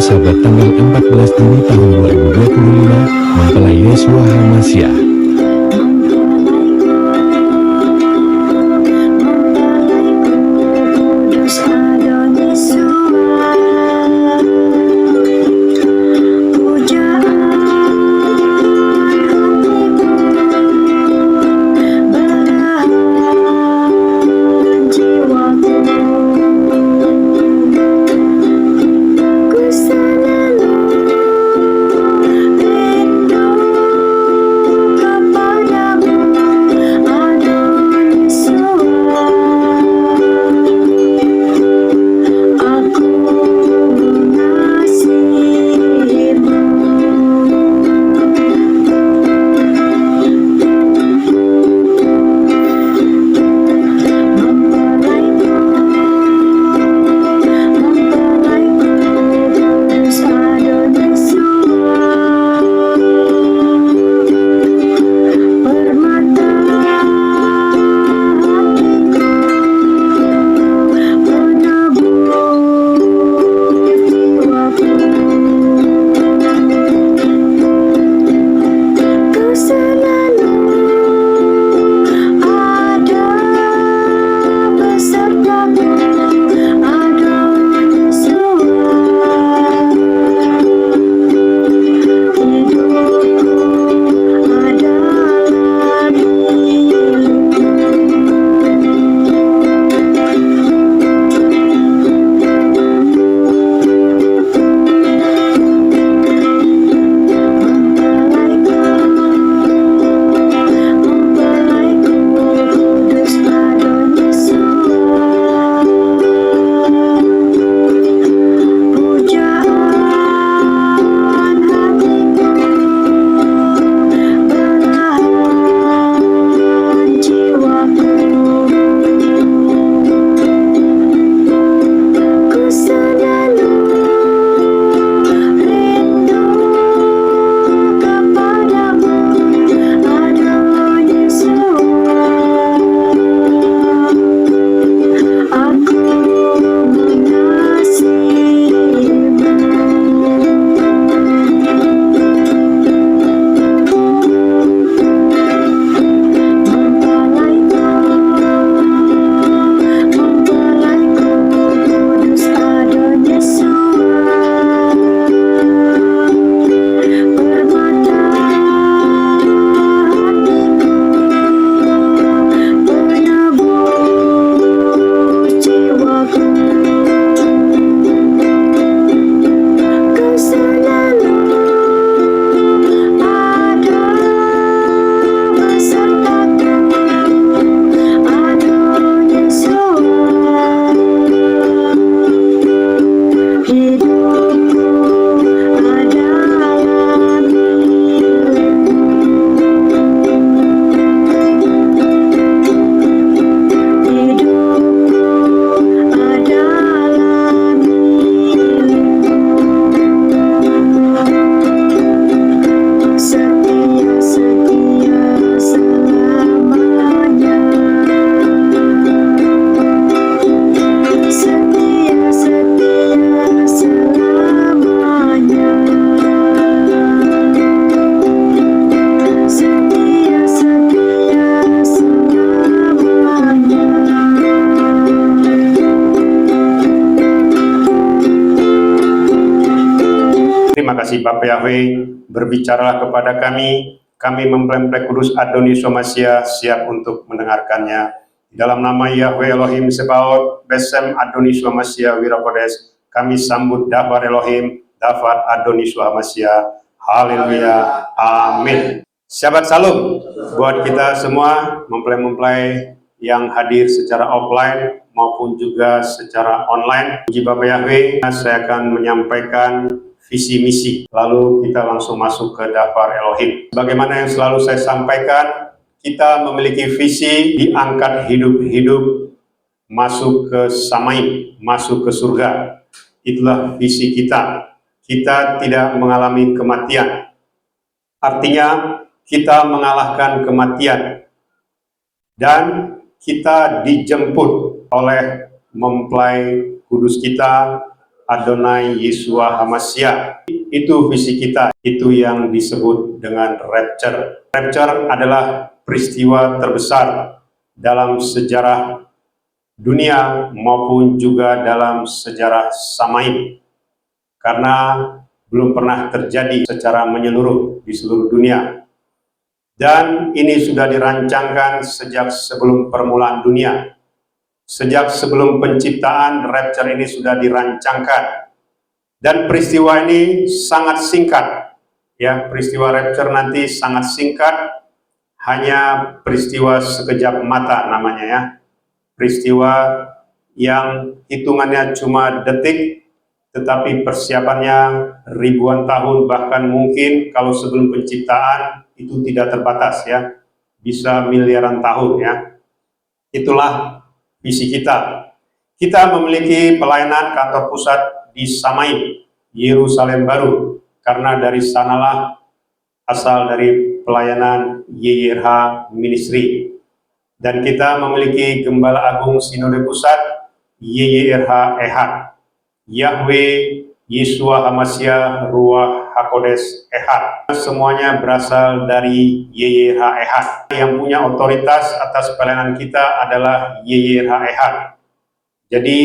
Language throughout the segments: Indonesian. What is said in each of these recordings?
Sabat tanggal 14 Juni tahun 2025, mempelai Yesua Hamasyah. Terima kasih Bapak Yahweh, berbicaralah kepada kami mempelai kudus Adoni Somasia siap untuk mendengarkannya. Dalam nama Yahweh Elohim Sebaot, Besem Adoni Somasia Wirakodes, kami sambut Dafar Elohim, Dafar Adoni Somasia. Haleluya, amin. Syabat Salam buat kita semua, mempelai-mempelai yang hadir secara offline maupun juga secara online. Puji Bapak Yahweh, saya akan menyampaikan visi misi, lalu kita langsung masuk ke Dafar Elohim. Bagaimana yang selalu saya sampaikan, kita memiliki visi diangkat hidup-hidup, masuk ke Samaim, masuk ke surga. Itulah visi kita. Kita tidak mengalami kematian. Artinya kita mengalahkan kematian dan kita dijemput oleh mempelai kudus kita, Adonai Yeshua HaMashiach. Itu visi kita, itu yang disebut dengan rapture. Rapture adalah peristiwa terbesar dalam sejarah dunia maupun juga dalam sejarah Samaim, karena belum pernah terjadi secara menyeluruh di seluruh dunia. Dan ini sudah dirancangkan sejak sebelum permulaan dunia. Sejak sebelum penciptaan, rapture ini sudah dirancangkan. Dan peristiwa ini sangat singkat. Ya, peristiwa rapture nanti sangat singkat, hanya peristiwa sekejap mata namanya ya. Peristiwa yang hitungannya cuma detik, tetapi persiapannya ribuan tahun, bahkan mungkin kalau sebelum penciptaan itu tidak terbatas ya, bisa miliaran tahun ya. Itulah visi kita. Kita memiliki pelayanan kantor pusat di Samaim, Yerusalem Baru, karena dari sanalah asal dari pelayanan YYRH Ministry. Dan kita memiliki Gembala Agung Sinode Pusat YYRH Ehad, Yahweh Yeshua HaMashiach Ruach HaKodes Ehad. Semuanya berasal dari YYRH Ehad. Yang punya otoritas atas pelayanan kita adalah YYRH Ehad. Jadi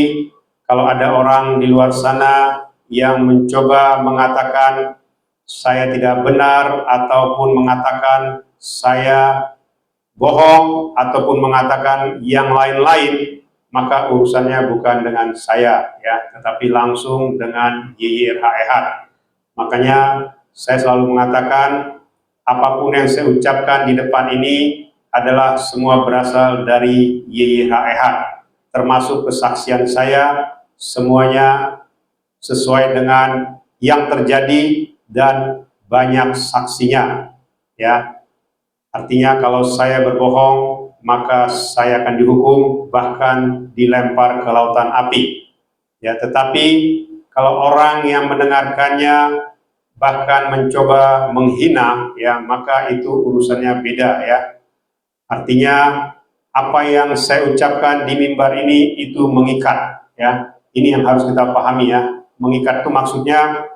kalau ada orang di luar sana yang mencoba mengatakan saya tidak benar, ataupun mengatakan saya bohong, ataupun mengatakan yang lain-lain, maka urusannya bukan dengan saya ya, tetapi langsung dengan YYRH Ehad. Makanya saya selalu mengatakan apapun yang saya ucapkan di depan ini adalah semua berasal dari YYRH Ehad, termasuk kesaksian saya, semuanya sesuai dengan yang terjadi dan banyak saksinya ya. Artinya kalau saya berbohong, maka saya akan dihukum, bahkan dilempar ke lautan api ya. Tetapi kalau orang yang mendengarkannya bahkan mencoba menghina ya, maka itu urusannya beda ya. Artinya apa yang saya ucapkan di mimbar ini itu mengikat ya. Ini yang harus kita pahami ya. Mengikat itu maksudnya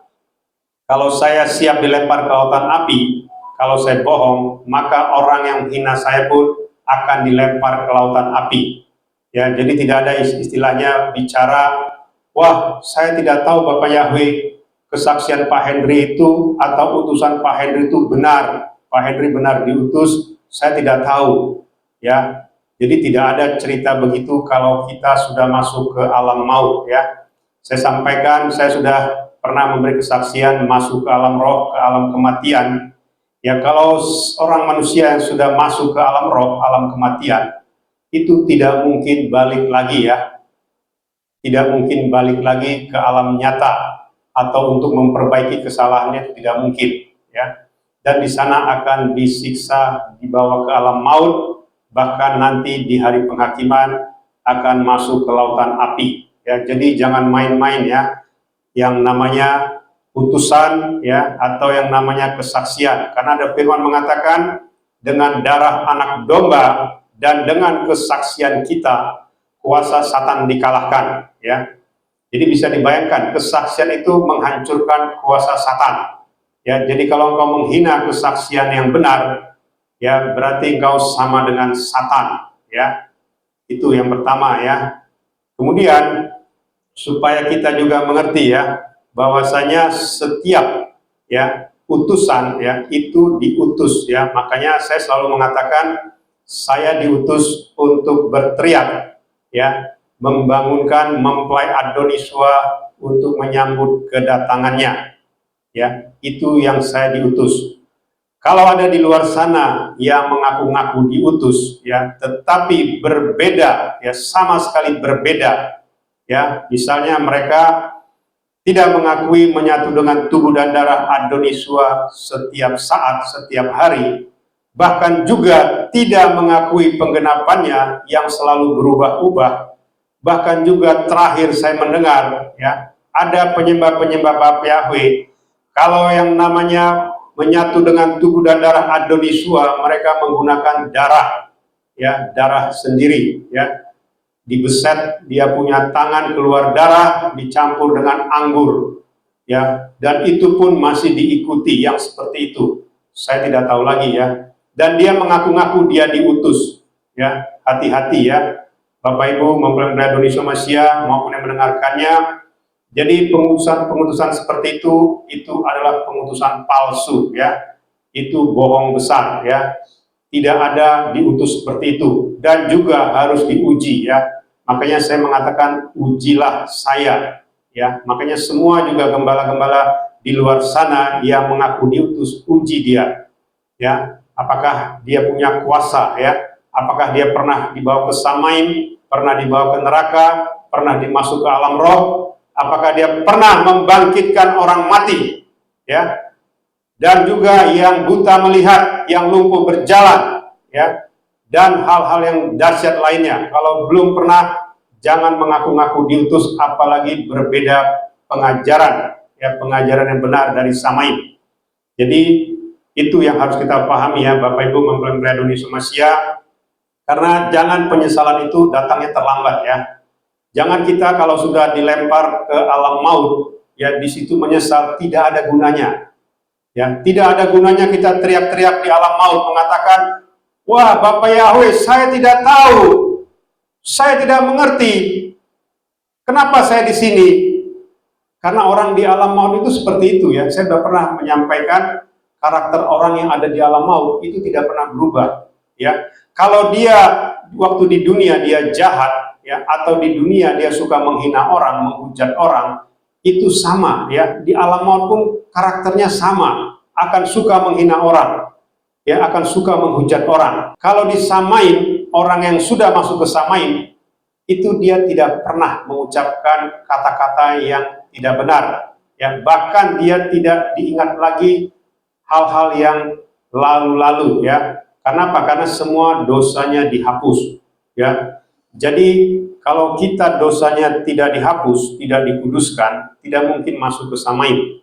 kalau saya siap dilempar ke lautan api, kalau saya bohong, maka orang yang menghina saya pun akan dilempar ke lautan api. Ya, jadi tidak ada istilahnya bicara, wah saya tidak tahu Bapak Yahweh, kesaksian Pak Henry itu atau utusan Pak Henry itu benar, Pak Henry benar diutus, saya tidak tahu. Ya, jadi tidak ada cerita begitu kalau kita sudah masuk ke alam maut ya. Saya sampaikan, saya sudah pernah memberi kesaksian masuk ke alam roh, ke alam kematian. Ya, kalau orang manusia yang sudah masuk ke alam roh, alam kematian, itu tidak mungkin balik lagi ya. Tidak mungkin balik lagi ke alam nyata atau untuk memperbaiki kesalahannya, itu tidak mungkin ya. Dan di sana akan disiksa, dibawa ke alam maut, bahkan nanti di hari penghakiman akan masuk ke lautan api ya. Jadi jangan main-main ya yang namanya utusan ya, atau yang namanya kesaksian, karena ada firman mengatakan dengan darah anak domba dan dengan kesaksian kita kuasa Satan dikalahkan ya. Jadi bisa dibayangkan kesaksian itu menghancurkan kuasa Satan ya. Jadi kalau engkau menghina kesaksian yang benar ya, berarti engkau sama dengan Satan ya. Itu yang pertama ya. Kemudian supaya kita juga mengerti ya, bahwasanya setiap ya utusan ya itu diutus ya. Makanya saya selalu mengatakan saya diutus untuk berteriak ya, membangunkan mempelai Adoniswa untuk menyambut kedatangannya ya. Itu yang saya diutus. Kalau ada di luar sana yang mengaku-ngaku diutus ya, tetapi berbeda ya, sama sekali berbeda ya. Misalnya mereka tidak mengakui menyatu dengan tubuh dan darah Adoniswa setiap saat, setiap hari, bahkan juga tidak mengakui penggenapannya yang selalu berubah-ubah. Bahkan juga terakhir saya mendengar ya, ada penyembah-penyembah Bapak Yahweh, kalau yang namanya menyatu dengan tubuh dan darah Adoniswa, mereka menggunakan darah ya, darah sendiri ya. dibeset, dia punya tangan keluar darah dicampur dengan anggur, ya, dan itu pun masih diikuti yang seperti itu. Saya tidak tahu lagi ya. Dan dia mengaku-ngaku dia diutus, ya. Hati-hati ya, Bapak Ibu mempelai Indonesia Masia maupun yang mendengarkannya. Jadi pengutusan seperti itu adalah pengutusan palsu ya. Itu bohong besar ya. Tidak ada diutus seperti itu dan juga harus diuji ya. Makanya saya mengatakan ujilah saya ya. Makanya semua juga gembala-gembala di luar sana yang mengaku diutus, uji dia ya. Apakah dia punya kuasa ya? Apakah dia pernah dibawa ke Samaim, pernah dibawa ke neraka, pernah dimasuk ke alam roh? Apakah dia pernah membangkitkan orang mati ya? Dan juga yang buta melihat, yang lumpuh berjalan ya, dan hal-hal yang dahsyat lainnya. Kalau belum pernah, jangan mengaku-ngaku diutus, apalagi berbeda pengajaran ya, pengajaran yang benar dari Samaim. Jadi itu yang harus kita pahami ya, Bapak Ibu mempelai Indonesia Masia, karena jangan penyesalan itu datangnya terlambat ya. Jangan kita kalau sudah dilempar ke alam maut ya, di situ menyesal, tidak ada gunanya. Ya, tidak ada gunanya kita teriak-teriak di alam maut mengatakan, wah Bapak Yahweh, saya tidak tahu, saya tidak mengerti, kenapa saya di sini? Karena orang di alam maut itu seperti itu ya. Saya sudah pernah menyampaikan karakter orang yang ada di alam maut itu tidak pernah berubah ya. Kalau dia waktu di dunia dia jahat ya, atau di dunia dia suka menghina orang, menghujat orang, itu sama ya. Di alam maut pun karakternya sama, akan suka menghina orang ya, akan suka menghujat orang. Kalau di Samaim, orang yang sudah masuk ke Samaim itu dia tidak pernah mengucapkan kata-kata yang tidak benar ya, bahkan dia tidak diingat lagi hal-hal yang lalu-lalu ya. Kenapa? Karena semua dosanya dihapus ya. Jadi kalau kita dosanya tidak dihapus, tidak dikuduskan, tidak mungkin masuk ke Samaim.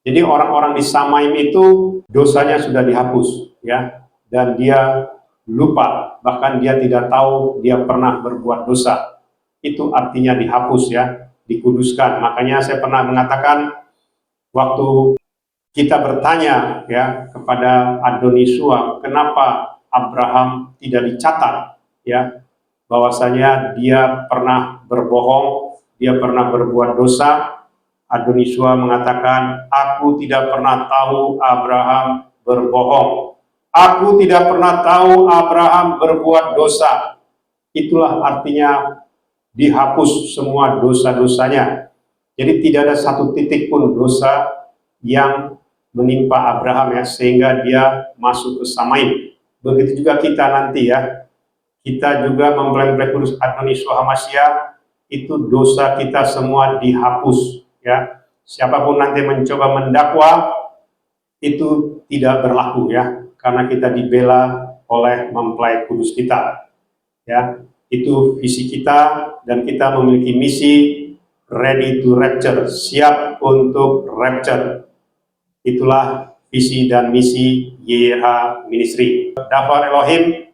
Jadi orang-orang di Samaim itu dosanya sudah dihapus ya, dan dia lupa, bahkan dia tidak tahu dia pernah berbuat dosa. Itu artinya dihapus ya, dikuduskan. Makanya saya pernah mengatakan waktu kita bertanya ya kepada Adonisua, kenapa Abraham tidak dicatat ya, bahwasanya dia pernah berbohong, dia pernah berbuat dosa. Adonisua mengatakan, aku tidak pernah tahu Abraham berbohong, aku tidak pernah tahu Abraham berbuat dosa. Itulah artinya dihapus semua dosa-dosanya. Jadi tidak ada satu titik pun dosa yang menimpa Abraham ya, sehingga dia masuk ke Samaim. Begitu juga kita nanti ya, kita juga mempelai kudus Adonisua Hamasya, itu dosa kita semua dihapus ya. Siapapun nanti mencoba mendakwa itu tidak berlaku ya, karena kita dibela oleh mempelai kudus kita ya. Itu visi kita, dan kita memiliki misi ready to rapture, siap untuk rapture. Itulah visi dan misi YH Ministry. Daftar Elohim,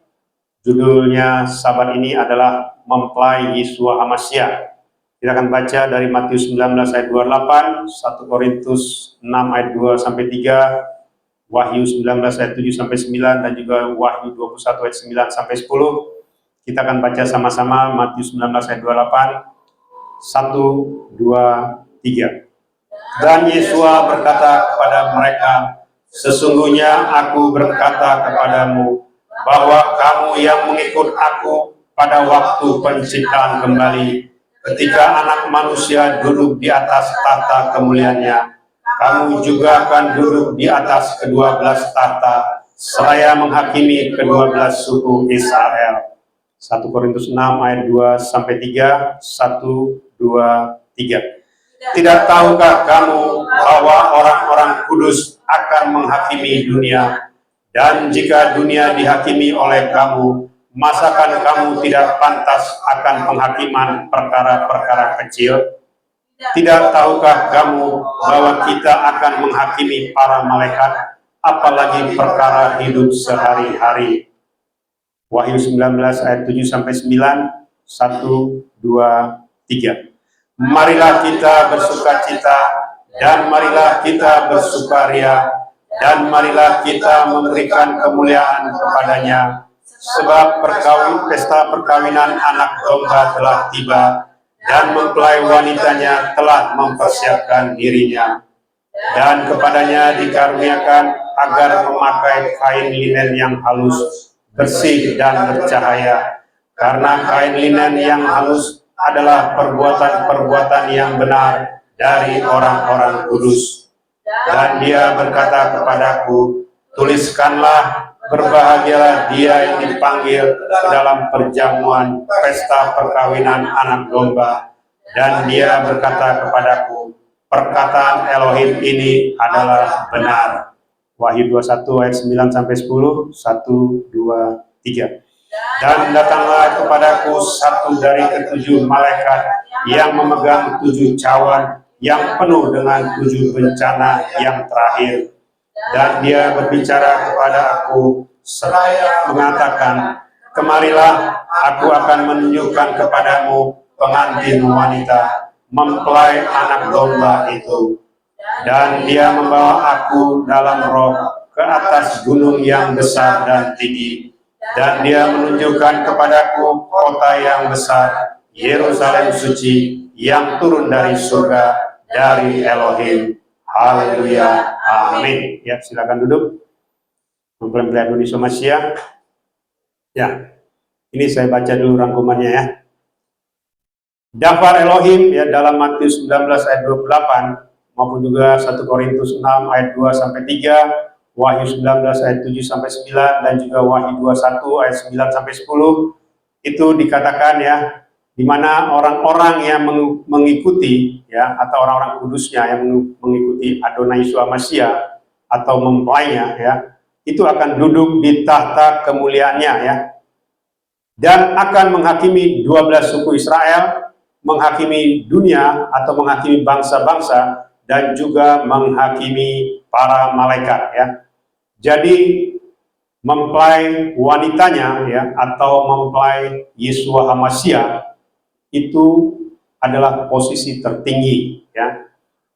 judulnya sahabat ini adalah Mempelai Yeshua Hamasya. Kita akan baca dari Matius 19 ayat 28, 1 Korintus 6 ayat 2 sampai 3, Wahyu 19 ayat 7 sampai 9, dan juga Wahyu 21 ayat 9 sampai 10. Kita akan baca sama-sama Matius 19 ayat 28, 1, 2, 3. Dan Yesua berkata kepada mereka, sesungguhnya aku berkata kepadamu, bahwa kamu yang mengikut aku pada waktu penciptaan kembali, ketika anak manusia duduk di atas tahta kemuliaannya, kamu juga akan duduk di atas kedua belas tahta, seraya menghakimi kedua belas suku Israel. 1 Korintus 6 ayat 2 sampai 3, 1, 2, 3. Tidak tahukah kamu bahwa orang-orang kudus akan menghakimi dunia? Dan jika dunia dihakimi oleh kamu, masakan kamu tidak pantas akan penghakiman perkara-perkara kecil? Tidak tahukah kamu bahwa kita akan menghakimi para malaikat, apalagi perkara hidup sehari-hari? Wahyu 19 ayat 7 sampai 9, 1, 2, 3. Marilah kita bersukacita dan marilah kita bersukaria dan marilah kita memberikan kemuliaan kepadanya, sebab pesta perkawinan anak domba telah tiba dan mempelai wanitanya telah mempersiapkan dirinya. Dan kepadanya dikaruniakan agar memakai kain linen yang halus, bersih dan bercahaya, karena kain linen yang halus adalah perbuatan-perbuatan yang benar dari orang-orang kudus. Dan dia berkata kepadaku, tuliskanlah, berbahagialah dia yang dipanggil ke dalam perjamuan pesta perkawinan anak domba. Dan dia berkata kepadaku, perkataan Elohim ini adalah benar. Wahyu 21 ayat 9-10, 1, 2, 3. Dan datanglah kepadaku satu dari ketujuh malaikat yang memegang 7 cawan yang penuh dengan 7 bencana yang terakhir. Dan dia berbicara kepada aku seraya mengatakan, kemarilah, aku akan menunjukkan kepadamu pengantin wanita, mempelai anak domba itu. Dan dia membawa aku dalam roh ke atas gunung yang besar dan tinggi. Dan dia menunjukkan kepadaku kota yang besar, Yerusalem suci, yang turun dari surga, dari Elohim. Haleluya, amin. Ya, silakan duduk. Mempelai Adonis Somasia. Ya, ini saya baca dulu rangkumannya ya. Daftar Elohim ya dalam Matius 19 ayat 28 maupun juga 1 Korintus 6 ayat 2-3, Wahyu 19 ayat 7-9 dan juga Wahyu 21 ayat 9-10 itu dikatakan ya, di mana orang-orang yang mengikuti ya, atau orang-orang kudusnya yang mengikuti Adonai Yeshua Mashiach atau mempelainya ya, itu akan duduk di tahta kemuliaannya ya, dan akan menghakimi 12 suku Israel, menghakimi dunia atau menghakimi bangsa-bangsa, dan juga menghakimi para malaikat ya. Jadi mempelai wanitanya ya, atau mempelai Yeshua HaMashiach itu adalah posisi tertinggi ya.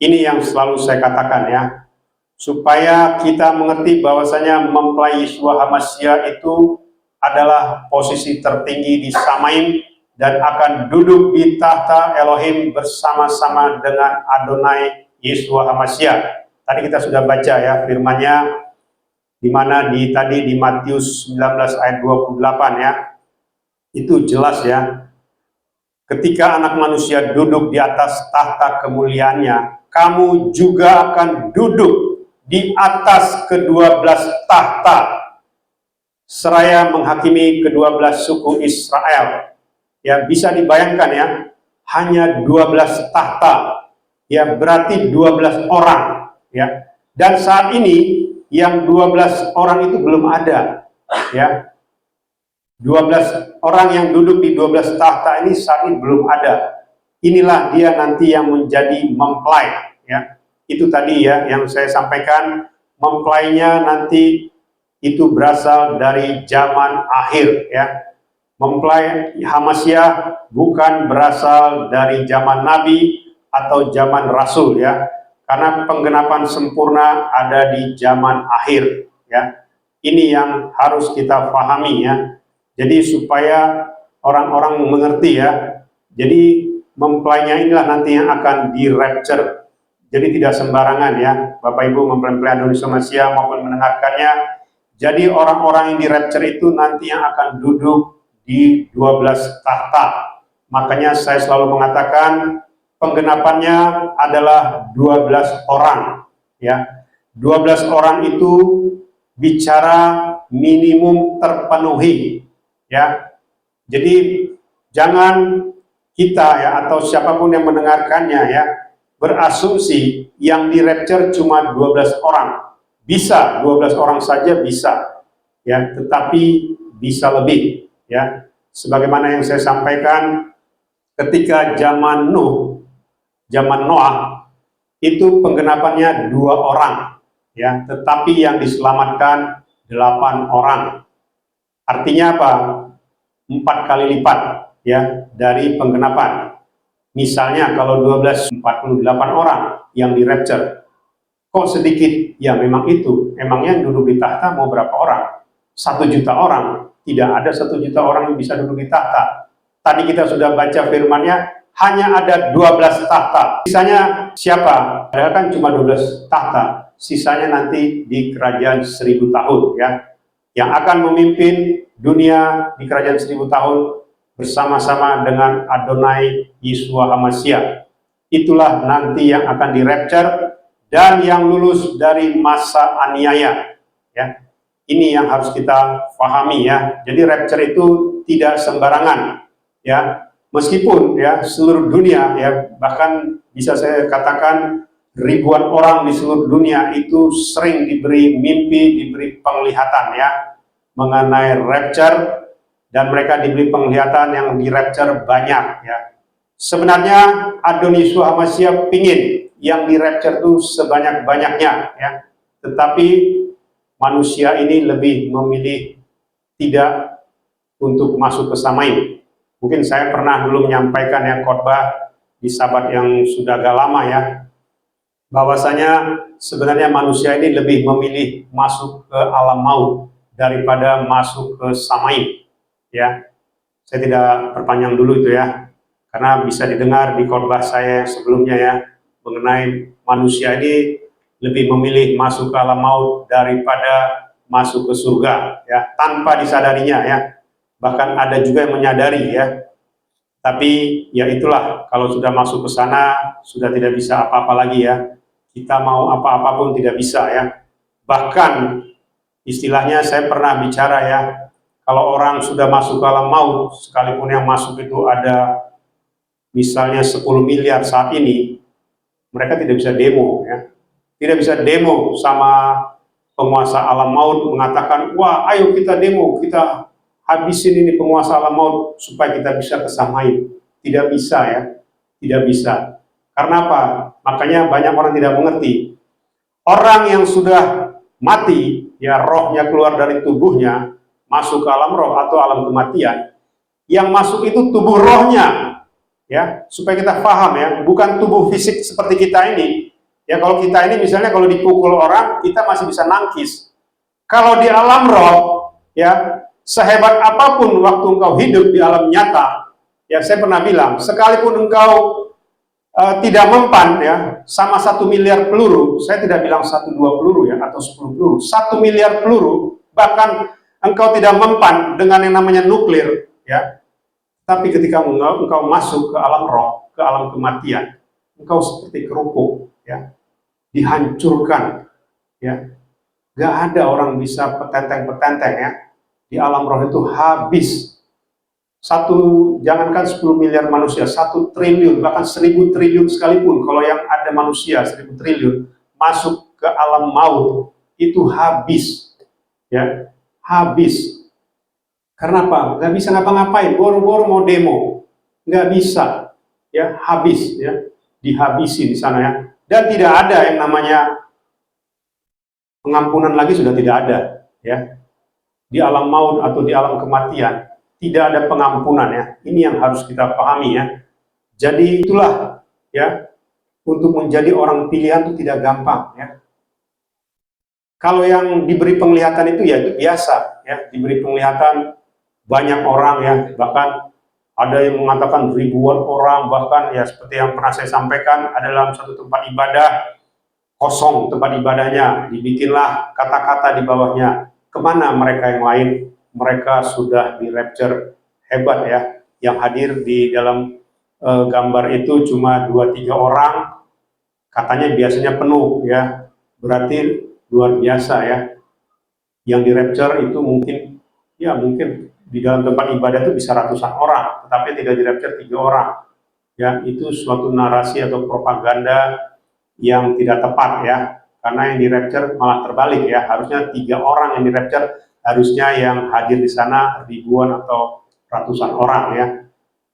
Ini yang selalu saya katakan ya, supaya kita mengerti bahwasanya mempelai Yeshua HaMashiach itu adalah posisi tertinggi di Samaim dan akan duduk di tahta Elohim bersama-sama dengan Adonai Yeshua HaMashiach. Tadi kita sudah baca ya firman-Nya, di mana tadi di Matius 19 ayat 28 ya, itu jelas ya, ketika anak manusia duduk di atas tahta kemuliaannya, kamu juga akan duduk di atas ke-12 tahta, seraya menghakimi ke-12 suku Israel. Ya, bisa dibayangkan ya, hanya 12 tahta, ya berarti 12 orang ya. Dan saat ini yang 12 orang itu belum ada ya. 12 orang yang duduk di 12 tahta ini saat ini belum ada. Inilah dia nanti yang menjadi mempelai ya. Itu tadi ya yang saya sampaikan, mempelainya nanti itu berasal dari zaman akhir ya. Mempelai HaMashiach bukan berasal dari zaman Nabi atau zaman Rasul ya. Karena penggenapan sempurna ada di zaman akhir ya. Ini yang harus kita pahami ya. Jadi supaya orang-orang mengerti ya. Jadi mempelainya inilah nanti yang akan di rapture. Jadi tidak sembarangan ya, Bapak Ibu mempelai Adonis Somasia maupun mendengarkannya. Jadi orang-orang yang di rapture itu nanti yang akan duduk di 12 tahta. Makanya saya selalu mengatakan penggenapannya adalah 12 orang ya. 12 orang itu bicara minimum terpenuhi ya. Jadi jangan kita ya atau siapapun yang mendengarkannya ya berasumsi yang di rapture cuma 12 orang. Bisa 12 orang saja bisa ya, tetapi bisa lebih ya. Sebagaimana yang saya sampaikan ketika zaman Noah itu penggenapannya 2 orang ya, tetapi yang diselamatkan 8 orang. Artinya apa? 4 kali lipat ya dari penggenapan. Misalnya kalau 1248 orang yang di rapture, kok sedikit? Ya memang itu, emangnya yang duduk di tahta mau berapa orang? 1 juta orang, tidak ada 1 juta orang yang bisa duduk di tahta. Tadi kita sudah baca firman-Nya, hanya ada 12 tahta. Sisanya siapa? Padahal kan cuma 12 tahta. Sisanya nanti di kerajaan 1000 tahun ya. Yang akan memimpin dunia di kerajaan 1000 tahun bersama-sama dengan Adonai Yeshua HaMashiach. Itulah nanti yang akan di rapture dan yang lulus dari masa aniaya ya. Ini yang harus kita pahami ya. Jadi rapture itu tidak sembarangan ya. Meskipun ya seluruh dunia ya, bahkan bisa saya katakan ribuan orang di seluruh dunia itu sering diberi mimpi, diberi penglihatan ya mengenai rapture, dan mereka diberi penglihatan yang di rapture banyak ya. Sebenarnya Adonai Yeshua HaMashiach pingin yang di rapture itu sebanyak-banyaknya ya. Tetapi manusia ini lebih memilih tidak untuk masuk ke Samaim. Mungkin saya pernah dulu menyampaikan yang khotbah di sabat yang sudah agak lama ya, bahwasanya sebenarnya manusia ini lebih memilih masuk ke alam maut daripada masuk ke Samaim ya. Saya tidak perpanjang dulu itu ya, karena bisa didengar di khotbah saya sebelumnya ya, mengenai manusia ini lebih memilih masuk ke alam maut daripada masuk ke surga ya, tanpa disadarinya ya. Bahkan ada juga yang menyadari ya, tapi ya itulah, kalau sudah masuk ke sana sudah tidak bisa apa-apa lagi ya. Kita mau apa-apa pun tidak bisa ya. Bahkan istilahnya saya pernah bicara ya, kalau orang sudah masuk ke alam maut, sekalipun yang masuk itu ada misalnya 10 miliar saat ini, mereka tidak bisa demo ya. Tidak bisa demo sama penguasa alam maut mengatakan, wah ayo kita demo, kita habisin ini penguasa alam maut supaya kita bisa ke Samaim. Tidak bisa ya, tidak bisa. Karena apa? Makanya banyak orang tidak mengerti. Orang yang sudah mati, ya rohnya keluar dari tubuhnya, masuk ke alam roh atau alam kematian, yang masuk itu tubuh rohnya, ya, supaya kita paham ya, bukan tubuh fisik seperti kita ini. Ya kalau kita ini misalnya kalau dipukul orang, kita masih bisa nangkis. Kalau di alam roh, ya, sehebat apapun waktu engkau hidup di alam nyata, ya saya pernah bilang, sekalipun engkau tidak mempan ya sama 1 miliar peluru, saya tidak bilang 1-2 peluru ya atau 10 peluru, 1 miliar peluru, bahkan engkau tidak mempan dengan yang namanya nuklir ya. Tapi ketika engkau masuk ke alam roh, ke alam kematian, engkau seperti kerupuk ya, dihancurkan ya. Gak ada orang bisa petenteng-petenteng ya. Di alam roh itu habis. Jangankan 10 miliar manusia, 1 triliun, bahkan 1000 triliun sekalipun, kalau yang ada manusia 1000 triliun masuk ke alam maut, itu habis ya, habis. Karena apa? Nggak bisa ngapa-ngapain, boro-boro mau demo, nggak bisa ya, habis ya, dihabisi di sana ya. Dan tidak ada yang namanya pengampunan lagi, sudah tidak ada ya. Di alam maut atau di alam kematian tidak ada pengampunan ya. Ini yang harus kita pahami ya. Jadi itulah ya, untuk menjadi orang pilihan itu tidak gampang ya. Kalau yang diberi penglihatan itu ya itu biasa ya, diberi penglihatan banyak orang ya, bahkan ada yang mengatakan ribuan orang, bahkan ya seperti yang pernah saya sampaikan, ada dalam satu tempat ibadah kosong tempat ibadahnya, dibikinlah kata-kata di bawahnya, kemana mereka yang lain? Mereka sudah di rapture. Hebat ya, yang hadir di dalam gambar itu cuma 2-3 orang, katanya biasanya penuh ya, berarti luar biasa ya. Yang di rapture itu mungkin ya, mungkin di dalam tempat ibadah itu bisa ratusan orang, tetapi tidak di rapture 3 orang ya. Itu suatu narasi atau propaganda yang tidak tepat ya, karena yang di rapture malah terbalik ya, harusnya 3 orang yang di rapture, harusnya yang hadir di sana ribuan atau ratusan orang ya.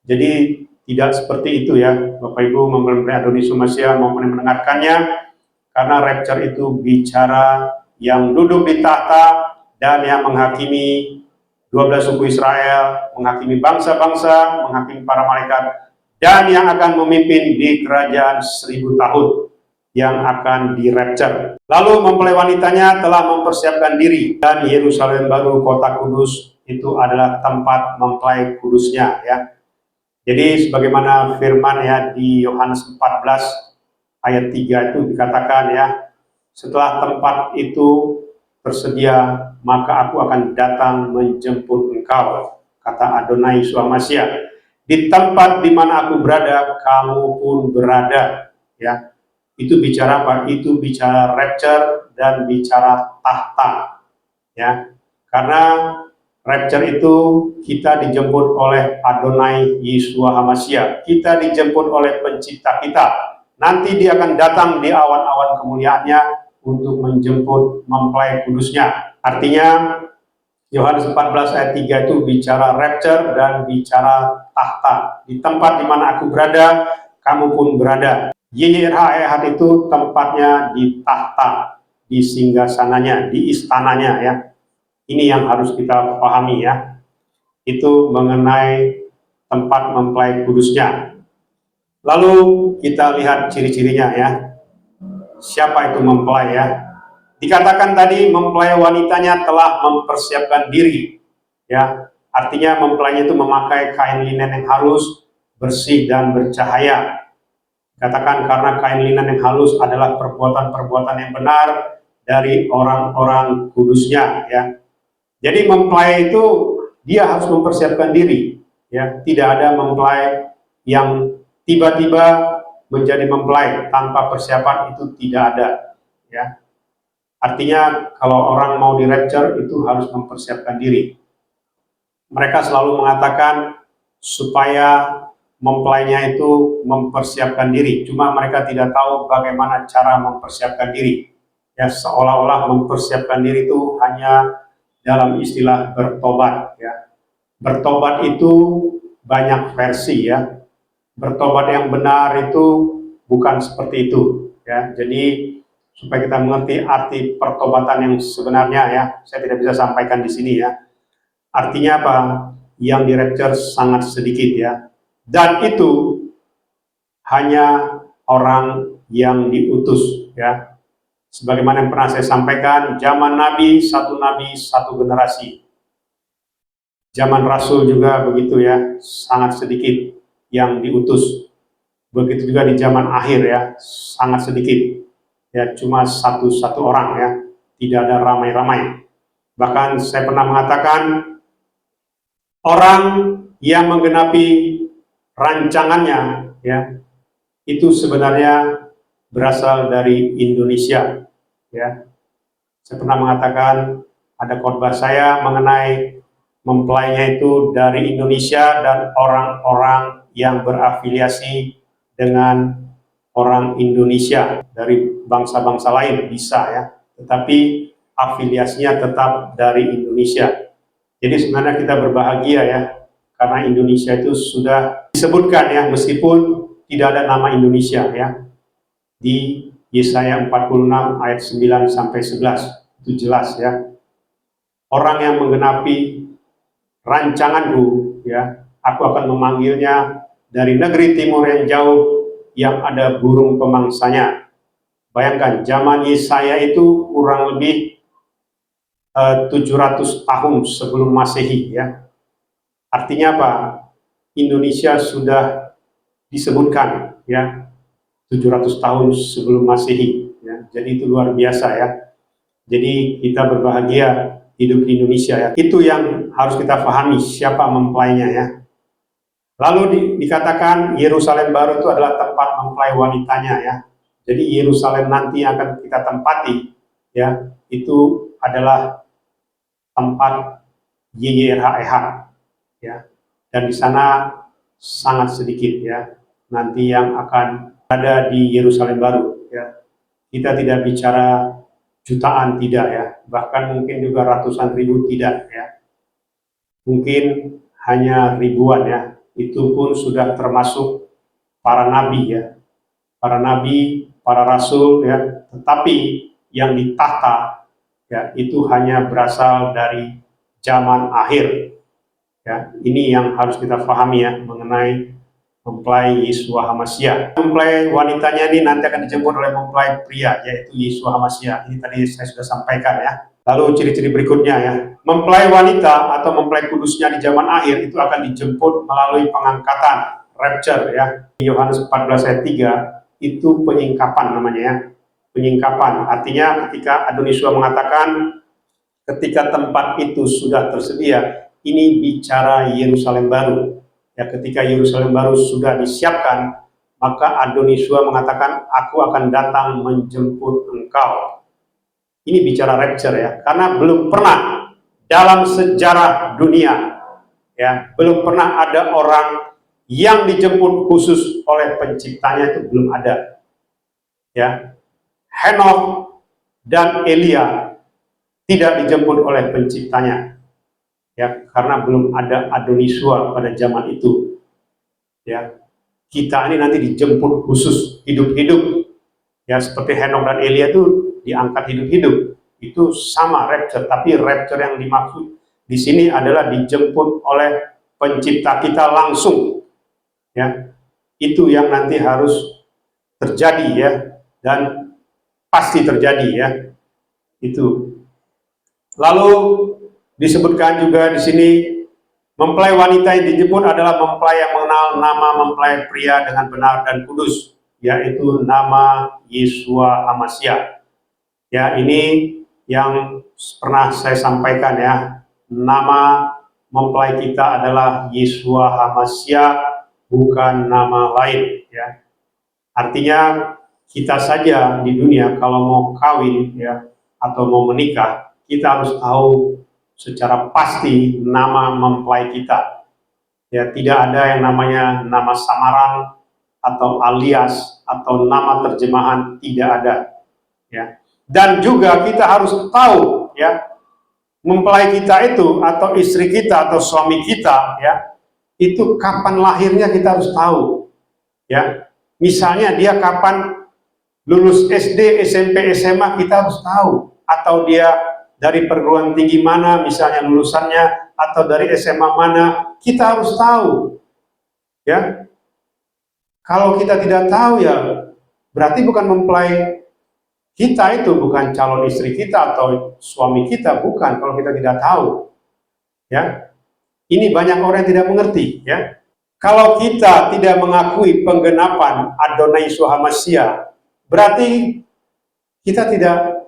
Jadi tidak seperti itu ya Bapak Ibu mempelai Adonai Yeshua HaMashiach maupun yang mendengarkannya, karena rapture itu bicara yang duduk di tahta dan yang menghakimi 12 suku Israel, menghakimi bangsa-bangsa, menghakimi para malaikat, dan yang akan memimpin di kerajaan 1000 tahun yang akan di-rapture. Lalu mempelai wanitanya telah mempersiapkan diri, dan Yerusalem baru, kota kudus, itu adalah tempat mempelai kudusnya, ya. Jadi sebagaimana firman ya di Yohanes 14 ayat 3 itu dikatakan ya, setelah tempat itu tersedia, maka aku akan datang menjemput engkau, kata Adonai Yeshua Mashiach. Di tempat di mana aku berada, kamu pun berada, ya. Itu bicara apa? Itu bicara rapture dan bicara tahta, ya. Karena rapture itu kita dijemput oleh Adonai Yeshua HaMashiach. Kita dijemput oleh pencipta kita. Nanti dia akan datang di awan-awan kemuliaannya untuk menjemput mempelai kudusnya. Artinya Yohanes 14 ayat 3 itu bicara rapture dan bicara tahta. Di tempat di mana aku berada, kamu pun berada. YYRH itu tempatnya di tahta, di singgasananya, di istananya, ya. Ini yang harus kita pahami, ya. Itu mengenai tempat mempelai kudusnya. Lalu kita lihat ciri-cirinya, ya. Siapa itu mempelai, ya? Dikatakan tadi mempelai wanitanya telah mempersiapkan diri, ya. Artinya mempelainya itu memakai kain linen yang halus, bersih dan bercahaya. Katakan karena kain linen yang halus adalah perbuatan-perbuatan yang benar dari orang-orang kudusnya, ya. Jadi mempelai itu dia harus mempersiapkan diri, ya. Tidak ada mempelai yang tiba-tiba menjadi mempelai tanpa persiapan, itu tidak ada, ya. Artinya kalau orang mau di rapture itu harus mempersiapkan diri. Mereka selalu mengatakan supaya mempelainya itu mempersiapkan diri, cuma mereka tidak tahu bagaimana cara mempersiapkan diri. Ya, seolah-olah mempersiapkan diri itu hanya dalam istilah bertobat, ya. Bertobat itu banyak versi, ya. Bertobat yang benar itu bukan seperti itu, ya. Jadi supaya kita mengerti arti pertobatan yang sebenarnya, ya, saya tidak bisa sampaikan di sini, ya. Artinya apa? Yang di rapture sangat sedikit, ya. Dan itu hanya orang yang diutus, ya. Sebagaimana yang pernah saya sampaikan, zaman Nabi, satu generasi. Zaman Rasul juga begitu, ya, sangat sedikit yang diutus. Begitu juga di zaman akhir, ya, sangat sedikit. Ya, cuma satu orang, ya, tidak ada ramai-ramai. Bahkan saya pernah mengatakan, orang yang menggenapi rancangannya, ya, itu sebenarnya berasal dari Indonesia, ya. Saya pernah mengatakan ada khotbah saya mengenai mempelainya itu dari Indonesia dan orang-orang yang berafiliasi dengan orang Indonesia dari bangsa-bangsa lain bisa, ya, tetapi afiliasinya tetap dari Indonesia. Jadi sebenarnya kita berbahagia, ya, karena Indonesia itu sudah disebutkan, ya, meskipun tidak ada nama Indonesia, ya, di Yesaya 46 ayat 9 sampai 11 itu jelas, ya. Orang yang menggenapi rancanganku, ya, aku akan memanggilnya dari negeri timur yang jauh yang ada burung pemangsanya. Bayangkan zaman Yesaya itu kurang lebih 700 tahun sebelum Masehi, ya. Artinya apa? Indonesia sudah disebutkan, ya, 700 tahun sebelum Masehi, ya. Jadi itu luar biasa, ya. Jadi kita berbahagia hidup di Indonesia, ya. Itu yang harus kita pahami, siapa mempelainya, ya. Lalu dikatakan Yerusalem baru itu adalah tempat mempelai wanitanya, ya. Jadi Yerusalem nanti yang akan kita tempati, ya, itu adalah tempat YYRH, ya. Dan di sana sangat sedikit, ya, nanti yang akan ada di Yerusalem baru, ya. Kita tidak bicara jutaan, tidak, ya, bahkan mungkin juga ratusan ribu, tidak, ya. Mungkin hanya ribuan, ya. Itu pun sudah termasuk para nabi, ya. Para nabi, para rasul, ya. Tetapi yang ditata, ya, itu hanya berasal dari zaman akhir. Ya, ini yang harus kita pahami ya mengenai mempelai Yeshua HaMashiach. Mempelai wanitanya ini nanti akan dijemput oleh mempelai pria, yaitu Yeshua HaMashiach. Ini tadi saya sudah sampaikan ya. Lalu ciri-ciri berikutnya ya, mempelai wanita atau mempelai kudusnya di zaman akhir itu akan dijemput melalui pengangkatan, rapture ya. Yohanes 14 ayat 3 itu penyingkapan namanya ya. Penyingkapan artinya ketika Adoni Yeshua mengatakan ketika tempat itu sudah tersedia, ini bicara Yerusalem baru. Ya, ketika Yerusalem baru sudah disiapkan, maka Adoni Yeshua mengatakan, aku akan datang menjemput engkau. Ini bicara rapture ya, karena belum pernah dalam sejarah dunia, ya, belum pernah ada orang yang dijemput khusus oleh penciptanya, itu belum ada. Ya, Henokh dan Elia tidak dijemput oleh penciptanya, ya, karena belum ada Adoni Yeshua pada zaman itu. Ya, kita ini nanti dijemput khusus hidup-hidup, ya, seperti Henokh dan Elia itu diangkat hidup-hidup. Itu sama rapture, tapi rapture yang dimaksud di sini adalah dijemput oleh pencipta kita langsung. Ya, itu yang nanti harus terjadi ya, dan pasti terjadi ya. Itu. Lalu disebutkan juga di sini mempelai wanita yang dijemput adalah mempelai yang mengenal nama mempelai pria dengan benar dan kudus, yaitu nama Yeshua HaMashiach. Ya, ini yang pernah saya sampaikan ya, nama mempelai kita adalah Yeshua HaMashiach, bukan nama lain ya. Artinya kita saja di dunia kalau mau kawin ya atau mau menikah, kita harus tahu secara pasti nama mempelai kita. Ya, tidak ada yang namanya nama samaran atau alias atau nama terjemahan, tidak ada ya. Dan juga kita harus tahu ya, mempelai kita itu atau istri kita atau suami kita ya, itu kapan lahirnya kita harus tahu ya. Misalnya dia kapan lulus SD, SMP, SMA, kita harus tahu. Atau dia dari perguruan tinggi mana misalnya lulusannya, atau dari SMA mana, kita harus tahu ya. Kalau kita tidak tahu ya berarti bukan mempelai kita, itu bukan calon istri kita atau suami kita, bukan, kalau kita tidak tahu ya. Ini banyak orang yang tidak mengerti ya. Kalau kita tidak mengakui penggenapan Adonai Yeshua HaMashiach, berarti kita tidak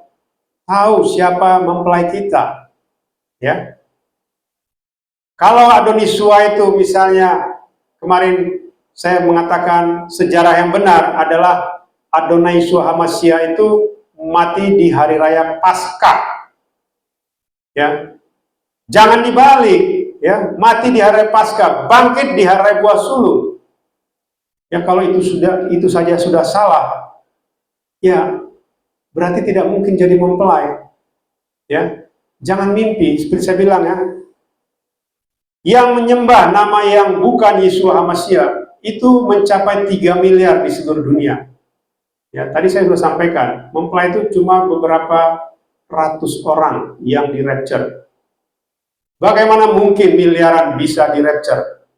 tahu siapa mempelai kita ya. Kalau Adonai Yeshua itu misalnya, kemarin saya mengatakan sejarah yang benar adalah Adonai Yeshua HaMashiach itu mati di hari raya Paskah. Ya. Jangan dibalik, ya, mati di hari raya Paskah, bangkit di hari raya Buah Sulung. Ya, kalau itu saja sudah salah, ya berarti tidak mungkin jadi mempelai. Ya. Jangan mimpi, seperti saya bilang ya. Yang menyembah nama yang bukan Yeshua HaMashiach itu mencapai 3 miliar di seluruh dunia. Ya, tadi saya sudah sampaikan, mempelai itu cuma beberapa ratus orang yang di rapture. Bagaimana mungkin miliaran bisa di rapture?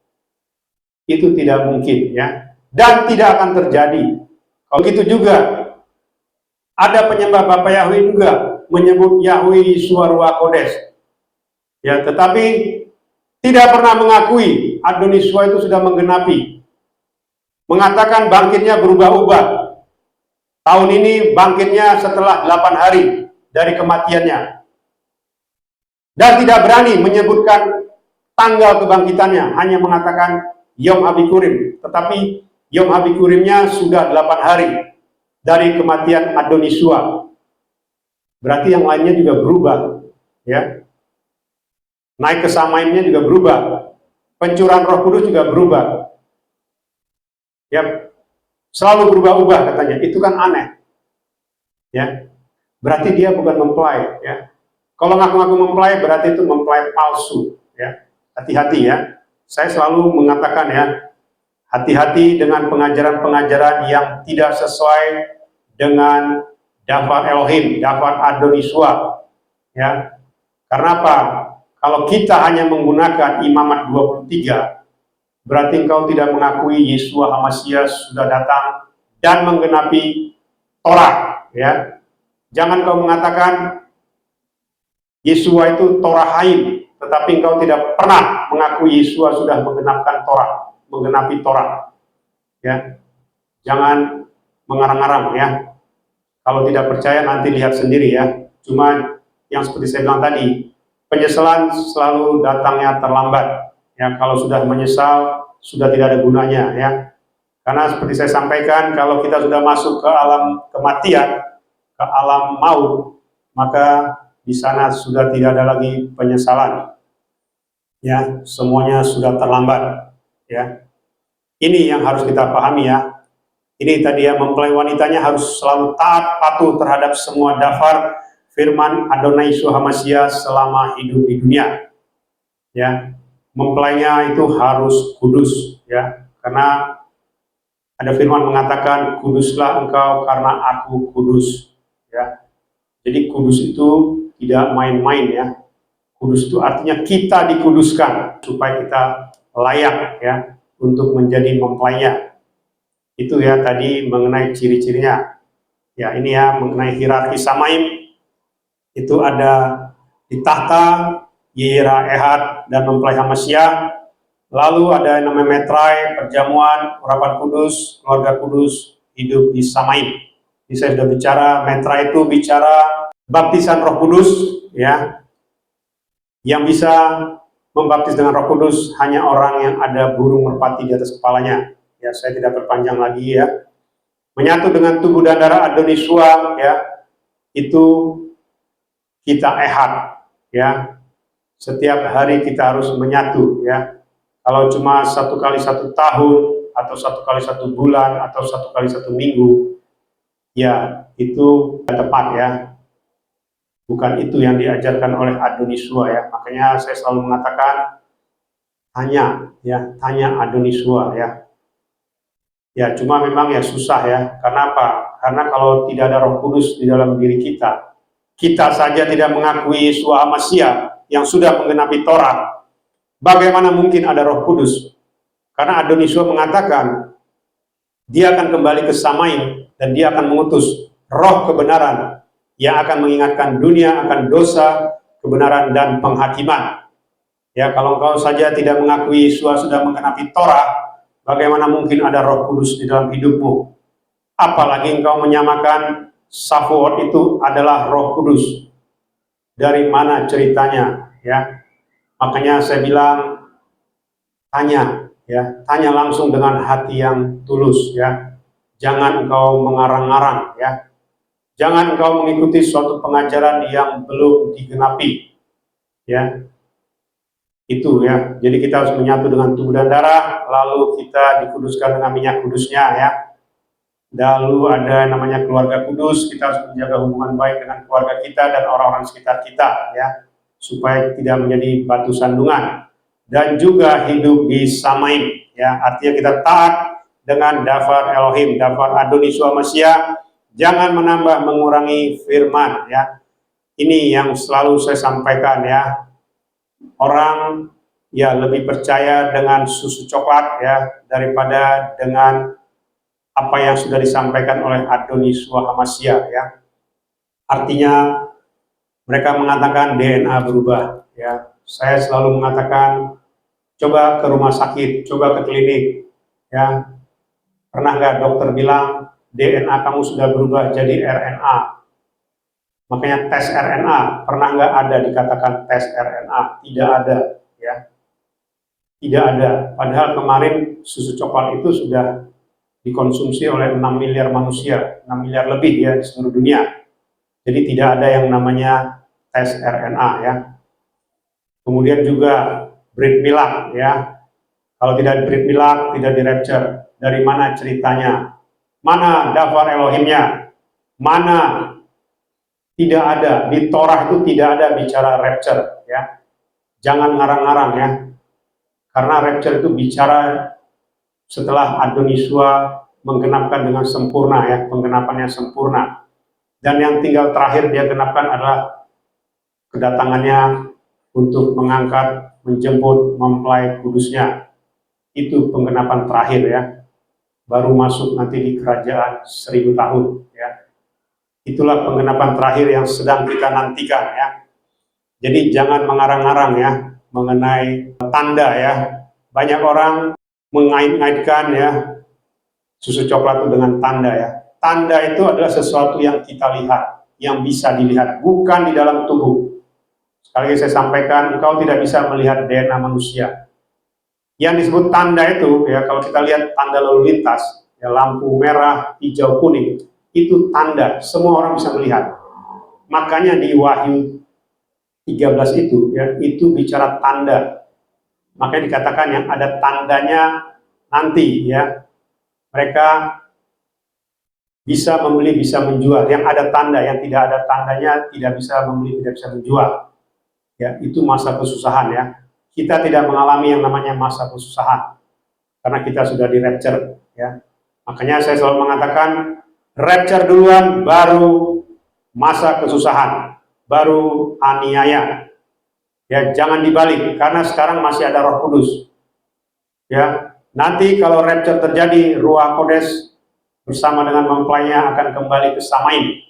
Itu tidak mungkin ya, dan tidak akan terjadi. Kalau gitu juga ada penyembah Bapa Yahweh juga menyebut Yahweh Yeshua Ruach Kodesh. Ya, tetapi tidak pernah mengakui Adonai Yeshua itu sudah menggenapi. Mengatakan bangkitnya berubah-ubah. Tahun ini bangkitnya setelah 8 hari dari kematiannya. Dan tidak berani menyebutkan tanggal kebangkitannya, hanya mengatakan Yom HaBikurim. Tetapi Yom HaBikurimnya sudah 8 hari dari kematian Adonai Yeshua. Berarti yang lainnya juga berubah. Ya. Naik kesamainnya juga berubah. Pencurahan Roh Kudus juga berubah. Ya. Selalu berubah-ubah katanya, itu kan aneh ya. Berarti dia bukan mempelai ya. Kalau ngaku-ngaku mempelai berarti itu mempelai palsu ya. Hati-hati ya, saya selalu mengatakan ya, hati-hati dengan pengajaran-pengajaran yang tidak sesuai dengan Davar Elohim, Davar Adonai Yeshua ya. Karena apa? Kalau kita hanya menggunakan Imamat 23, berarti engkau tidak mengakui Yeshua HaMasyiah sudah datang dan menggenapi Torah, ya. Jangan kau mengatakan Yeshua itu Torah Haim, tetapi engkau tidak pernah mengakui Yeshua sudah menggenapkan Torah, menggenapi Torah, ya. Jangan mengarang-arang, ya. Kalau tidak percaya nanti lihat sendiri, ya. Cuma yang seperti saya bilang tadi, penyesalan selalu datangnya terlambat. Ya, kalau sudah menyesal, sudah tidak ada gunanya, ya. Karena seperti saya sampaikan, kalau kita sudah masuk ke alam kematian, ke alam maut, maka di sana sudah tidak ada lagi penyesalan. Ya, semuanya sudah terlambat, ya. Ini yang harus kita pahami, ya. Ini tadi ya, mempelai wanitanya harus selalu taat patuh terhadap semua dafar firman Adonai Yeshua HaMasyiah selama hidup di dunia. Ya, mempelainya itu harus kudus, ya, karena ada firman mengatakan kuduslah engkau karena aku kudus, ya. Jadi kudus itu tidak main-main, ya. Kudus itu artinya kita dikuduskan supaya kita layak, ya, untuk menjadi mempelainya. Itu ya tadi mengenai ciri-cirinya. Ya, ini ya mengenai hierarki Samaim. Itu ada di tahta Yira Ehad dan mempelai HaMasyiah. Lalu ada yang namanya Metrai, perjamuan, urapan kudus, keluarga kudus, hidup di Samaim. Jadi saya sudah bicara, Metrai itu bicara baptisan Roh Kudus, ya. Yang bisa membaptis dengan Roh Kudus hanya orang yang ada burung merpati di atas kepalanya. Ya, saya tidak berpanjang lagi, ya. Menyatu dengan tubuh dan darah Adonai Yeshua, ya. Itu kita ehad, ya. Setiap hari kita harus menyatu, ya. Kalau cuma 1 kali 1 tahun atau 1 kali 1 bulan atau 1 kali 1 minggu, ya itu tidak tepat, ya. Bukan itu yang diajarkan oleh Adonai Yeshua, ya. Makanya saya selalu mengatakan tanya, ya, tanya Adonai Yeshua, ya. Ya, cuma memang ya susah, ya. Karena apa? Karena kalau tidak ada Roh Kudus di dalam diri kita, kita saja tidak mengakui Yeshua HaMasyiah yang sudah menggenapi Torah, bagaimana mungkin ada Roh Kudus? Karena Adonai Yeshua mengatakan dia akan kembali ke Samaim dan dia akan mengutus roh kebenaran yang akan mengingatkan dunia akan dosa, kebenaran, dan penghakiman. Ya, kalau engkau saja tidak mengakui Yeshua sudah menggenapi Torah, bagaimana mungkin ada Roh Kudus di dalam hidupmu? Apalagi engkau menyamakan Shavuot itu adalah Roh Kudus. Dari mana ceritanya, ya? Makanya saya bilang tanya, ya, tanya langsung dengan hati yang tulus, ya. Jangan engkau mengarang-arang, ya. Jangan engkau mengikuti suatu pengajaran yang belum digenapi, ya. Itu, ya. Jadi kita harus menyatu dengan tubuh dan darah, lalu kita dikuduskan dengan minyak kudusnya, ya. Lalu ada namanya keluarga kudus, kita harus menjaga hubungan baik dengan keluarga kita dan orang-orang sekitar kita, ya, supaya tidak menjadi batu sandungan. Dan juga hidup di Samaim, ya, artinya kita taat dengan dafar Elohim, dafar Adonai Yeshua HaMasyiah, jangan menambah mengurangi firman, ya. Ini yang selalu saya sampaikan, ya. Orang ya lebih percaya dengan susu coklat, ya, daripada dengan apa yang sudah disampaikan oleh Adonai Yeshua HaMasyiah, ya. Artinya mereka mengatakan DNA berubah, ya. Saya selalu mengatakan coba ke rumah sakit, coba ke klinik, ya. Pernah nggak dokter bilang DNA kamu sudah berubah jadi RNA? Makanya tes RNA, pernah nggak ada dikatakan tes RNA? Tidak ada, ya. Tidak ada. Padahal kemarin susu coklat itu sudah dikonsumsi oleh 6 miliar manusia, 6 miliar lebih, ya, di seluruh dunia. Jadi tidak ada yang namanya tes RNA, ya. Kemudian juga breed milk, ya. Kalau tidak breed milk, tidak di rapture. Dari mana ceritanya? Mana dafar Elohimnya? Mana? Tidak ada. Di Torah itu tidak ada bicara rapture, ya. Jangan ngarang-ngarang, ya. Karena rapture itu bicara setelah Adonai Yeshua menggenapkan dengan sempurna, ya, penggenapannya sempurna. Dan yang tinggal terakhir dia genapkan adalah kedatangannya untuk mengangkat, menjemput mempelai kudusnya. Itu penggenapan terakhir ya. Baru masuk nanti di kerajaan 1000 tahun ya. Itulah penggenapan terakhir yang sedang kita nantikan ya. Jadi jangan mengarang-arang ya mengenai tanda ya. Banyak orang mengait-ngaitkan ya susu coklat itu dengan tanda ya. Tanda itu adalah sesuatu yang kita lihat, yang bisa dilihat, bukan di dalam tubuh. Sekali lagi saya sampaikan, engkau tidak bisa melihat DNA manusia. Yang disebut tanda itu ya, kalau kita lihat tanda lalu lintas, ya lampu merah, hijau, kuning, itu tanda, semua orang bisa melihat. Makanya di Wahyu 13 itu ya, itu bicara tanda. Makanya dikatakan yang ada tandanya nanti ya, mereka bisa membeli, bisa menjual. Yang ada tanda, yang tidak ada tandanya tidak bisa membeli, tidak bisa menjual. Ya, itu masa kesusahan ya. Kita tidak mengalami yang namanya masa kesusahan karena kita sudah di rapture ya. Makanya saya selalu mengatakan rapture duluan, baru masa kesusahan, baru aniaya. Ya, jangan dibalik karena sekarang masih ada Roh Kudus. Ya, nanti kalau rapture terjadi, Ruach Kodes bersama dengan mempelainya akan kembali ke Samaim.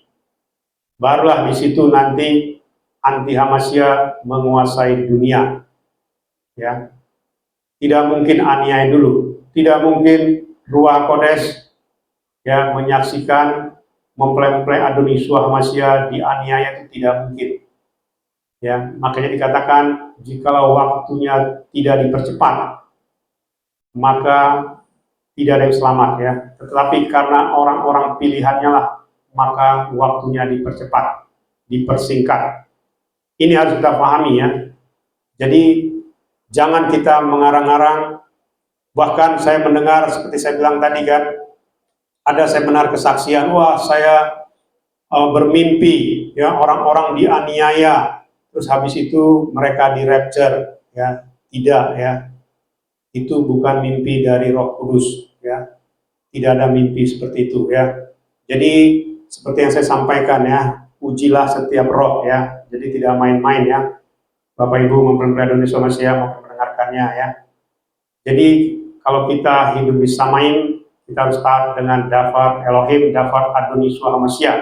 Barulah di situ nanti anti Hamasya menguasai dunia. Ya, tidak mungkin aniaya dulu, tidak mungkin Ruach Kodes ya menyaksikan mempelai-mempelai Adoni Yeshua Hamasya dianiaya, itu tidak mungkin. Ya, makanya dikatakan jikalau waktunya tidak dipercepat, maka tidak ada yang selamat ya. Tetapi karena orang-orang pilihannya lah, maka waktunya dipercepat, dipersingkat. Ini harus kita pahami ya. Jadi jangan kita mengarang-arang. Bahkan saya mendengar seperti saya bilang tadi kan, ada seminar kesaksian, wah saya bermimpi ya orang-orang dianiaya, terus habis itu mereka di rapture ya. Tidak ya. Itu bukan mimpi dari Roh Kudus ya. Tidak ada mimpi seperti itu ya. Jadi seperti yang saya sampaikan ya, ujilah setiap roh ya. Jadi tidak main-main ya. Bapak Ibu mempelai Adoni Yeshua Hamasya maupun mendengarkannya ya. Jadi kalau kita hidup di Samaim, kita harus taat dengan Dafar Elohim, Dafar Adoni Yeshua Hamasya.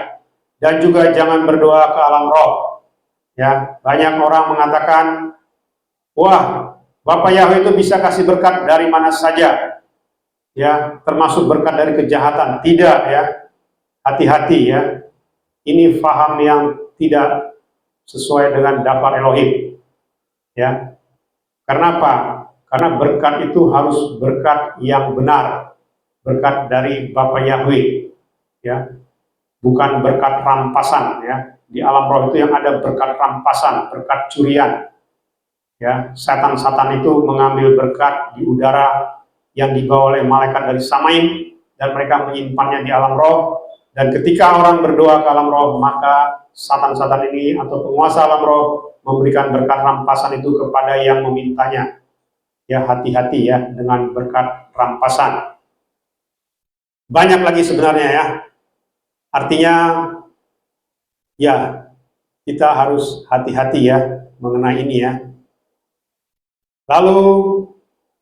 Dan juga jangan berdoa ke alam roh. Ya, banyak orang mengatakan, wah, Bapak Yahweh itu bisa kasih berkat dari mana saja. Ya, termasuk berkat dari kejahatan. Tidak ya. Hati-hati ya. Ini faham yang tidak sesuai dengan Dafar Elohim. Ya. Karena apa? Karena berkat itu harus berkat yang benar. Berkat dari Bapak Yahweh. Ya. Bukan berkat rampasan ya. Di alam roh itu yang ada berkat rampasan, berkat curian. Ya, setan-setan itu mengambil berkat di udara yang dibawa oleh malaikat dari Samaim dan mereka menyimpannya di alam roh. Dan ketika orang berdoa ke alam roh, maka setan-setan ini atau penguasa alam roh memberikan berkat rampasan itu kepada yang memintanya. Ya, hati-hati ya dengan berkat rampasan. Banyak lagi sebenarnya ya. Artinya ya kita harus hati-hati ya mengenai ini ya. Lalu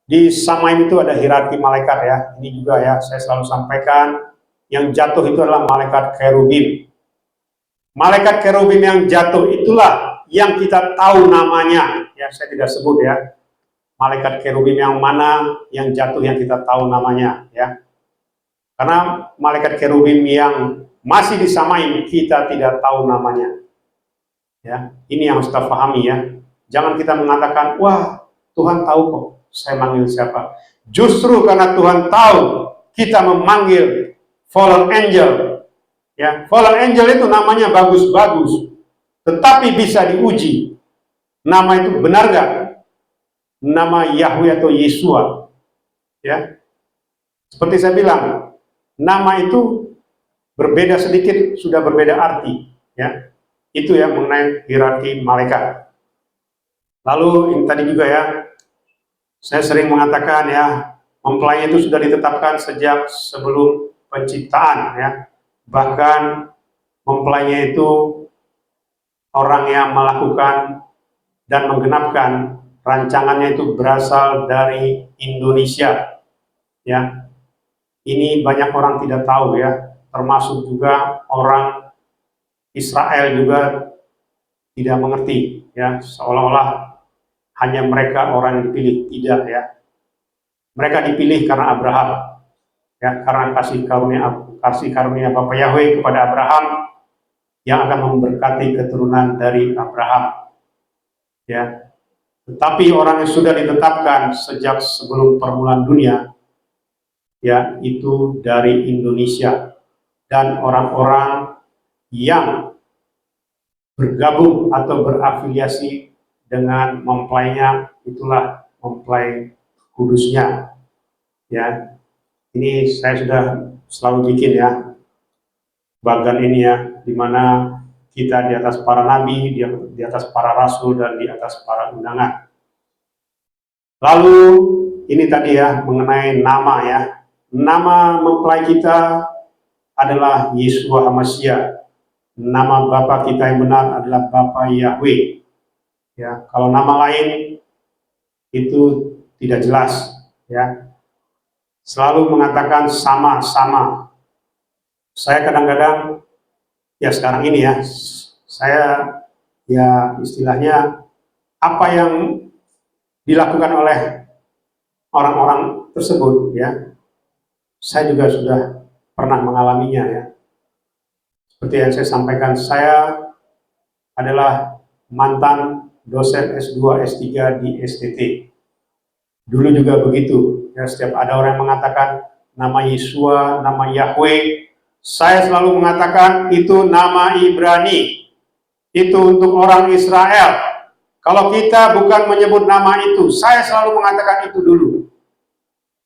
di Samaim itu ada hierarki malaikat ya. Ini juga ya saya selalu sampaikan, yang jatuh itu adalah malaikat kerubim. Malaikat kerubim yang jatuh itulah yang kita tahu namanya. Ya, saya tidak sebut ya. Malaikat kerubim yang mana yang jatuh yang kita tahu namanya ya. Karena malaikat kerubim yang masih di Samaim kita tidak tahu namanya. Ya, ini yang harus kita pahami ya. Jangan kita mengatakan, wah, Tuhan tahu kok saya manggil siapa. Justru karena Tuhan tahu kita memanggil fallen angel. Ya, fallen angel itu namanya bagus-bagus, tetapi bisa diuji. Nama itu benar gak? Nama Yahweh atau Yeshua. Ya, seperti saya bilang, nama itu berbeda sedikit sudah berbeda arti. Ya, itu ya mengenai hierarki malaikat. Lalu yang tadi juga ya, saya sering mengatakan ya, mempelai itu sudah ditetapkan sejak sebelum penciptaan ya. Bahkan mempelainya itu orang yang melakukan dan menggenapkan rancangannya itu berasal dari Indonesia. Ya, ini banyak orang tidak tahu ya, termasuk juga orang Israel juga tidak mengerti ya, seolah-olah hanya mereka orang yang dipilih. Tidak ya, mereka dipilih karena Abraham ya, karena kasih karunia Bapa Yahweh kepada Abraham yang akan memberkati keturunan dari Abraham ya. Tetapi orang yang sudah ditetapkan sejak sebelum permulaan dunia ya, itu dari Indonesia, dan orang-orang yang bergabung atau berafiliasi dengan mempelainya, itulah mempelai kudusnya ya. Ini saya sudah selalu bikin ya bagan ini ya, dimana kita di atas para nabi, di atas para rasul, dan di atas para undangan. Lalu ini tadi ya mengenai nama ya, nama mempelai kita adalah Yeshua HaMashiach. Nama Bapa kita yang benar adalah Bapa Yahweh ya. Kalau nama lain itu tidak jelas ya, selalu mengatakan sama-sama. Saya kadang-kadang ya sekarang ini ya, saya ya istilahnya apa yang dilakukan oleh orang-orang tersebut ya, saya juga sudah pernah mengalaminya ya. Seperti yang saya sampaikan, saya adalah mantan dosen S2, S3 di STT. Dulu juga begitu ya, setiap ada orang yang mengatakan nama Yeshua, nama Yahweh, saya selalu mengatakan itu nama Ibrani, itu untuk orang Israel. Kalau kita bukan menyebut nama itu, saya selalu mengatakan itu dulu.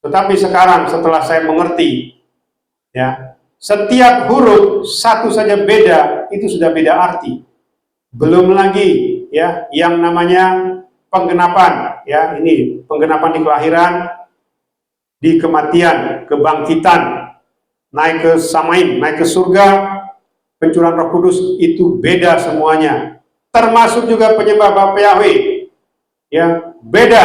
Tetapi sekarang setelah saya mengerti ya, setiap huruf satu saja beda, itu sudah beda arti. Belum lagi ya yang namanya penggenapan ya, ini penggenapan di kelahiran, di kematian, kebangkitan, naik ke Samaim, naik ke surga, pencurahan Roh Kudus, itu beda semuanya. Termasuk juga penyembah Bapa Yahweh ya, beda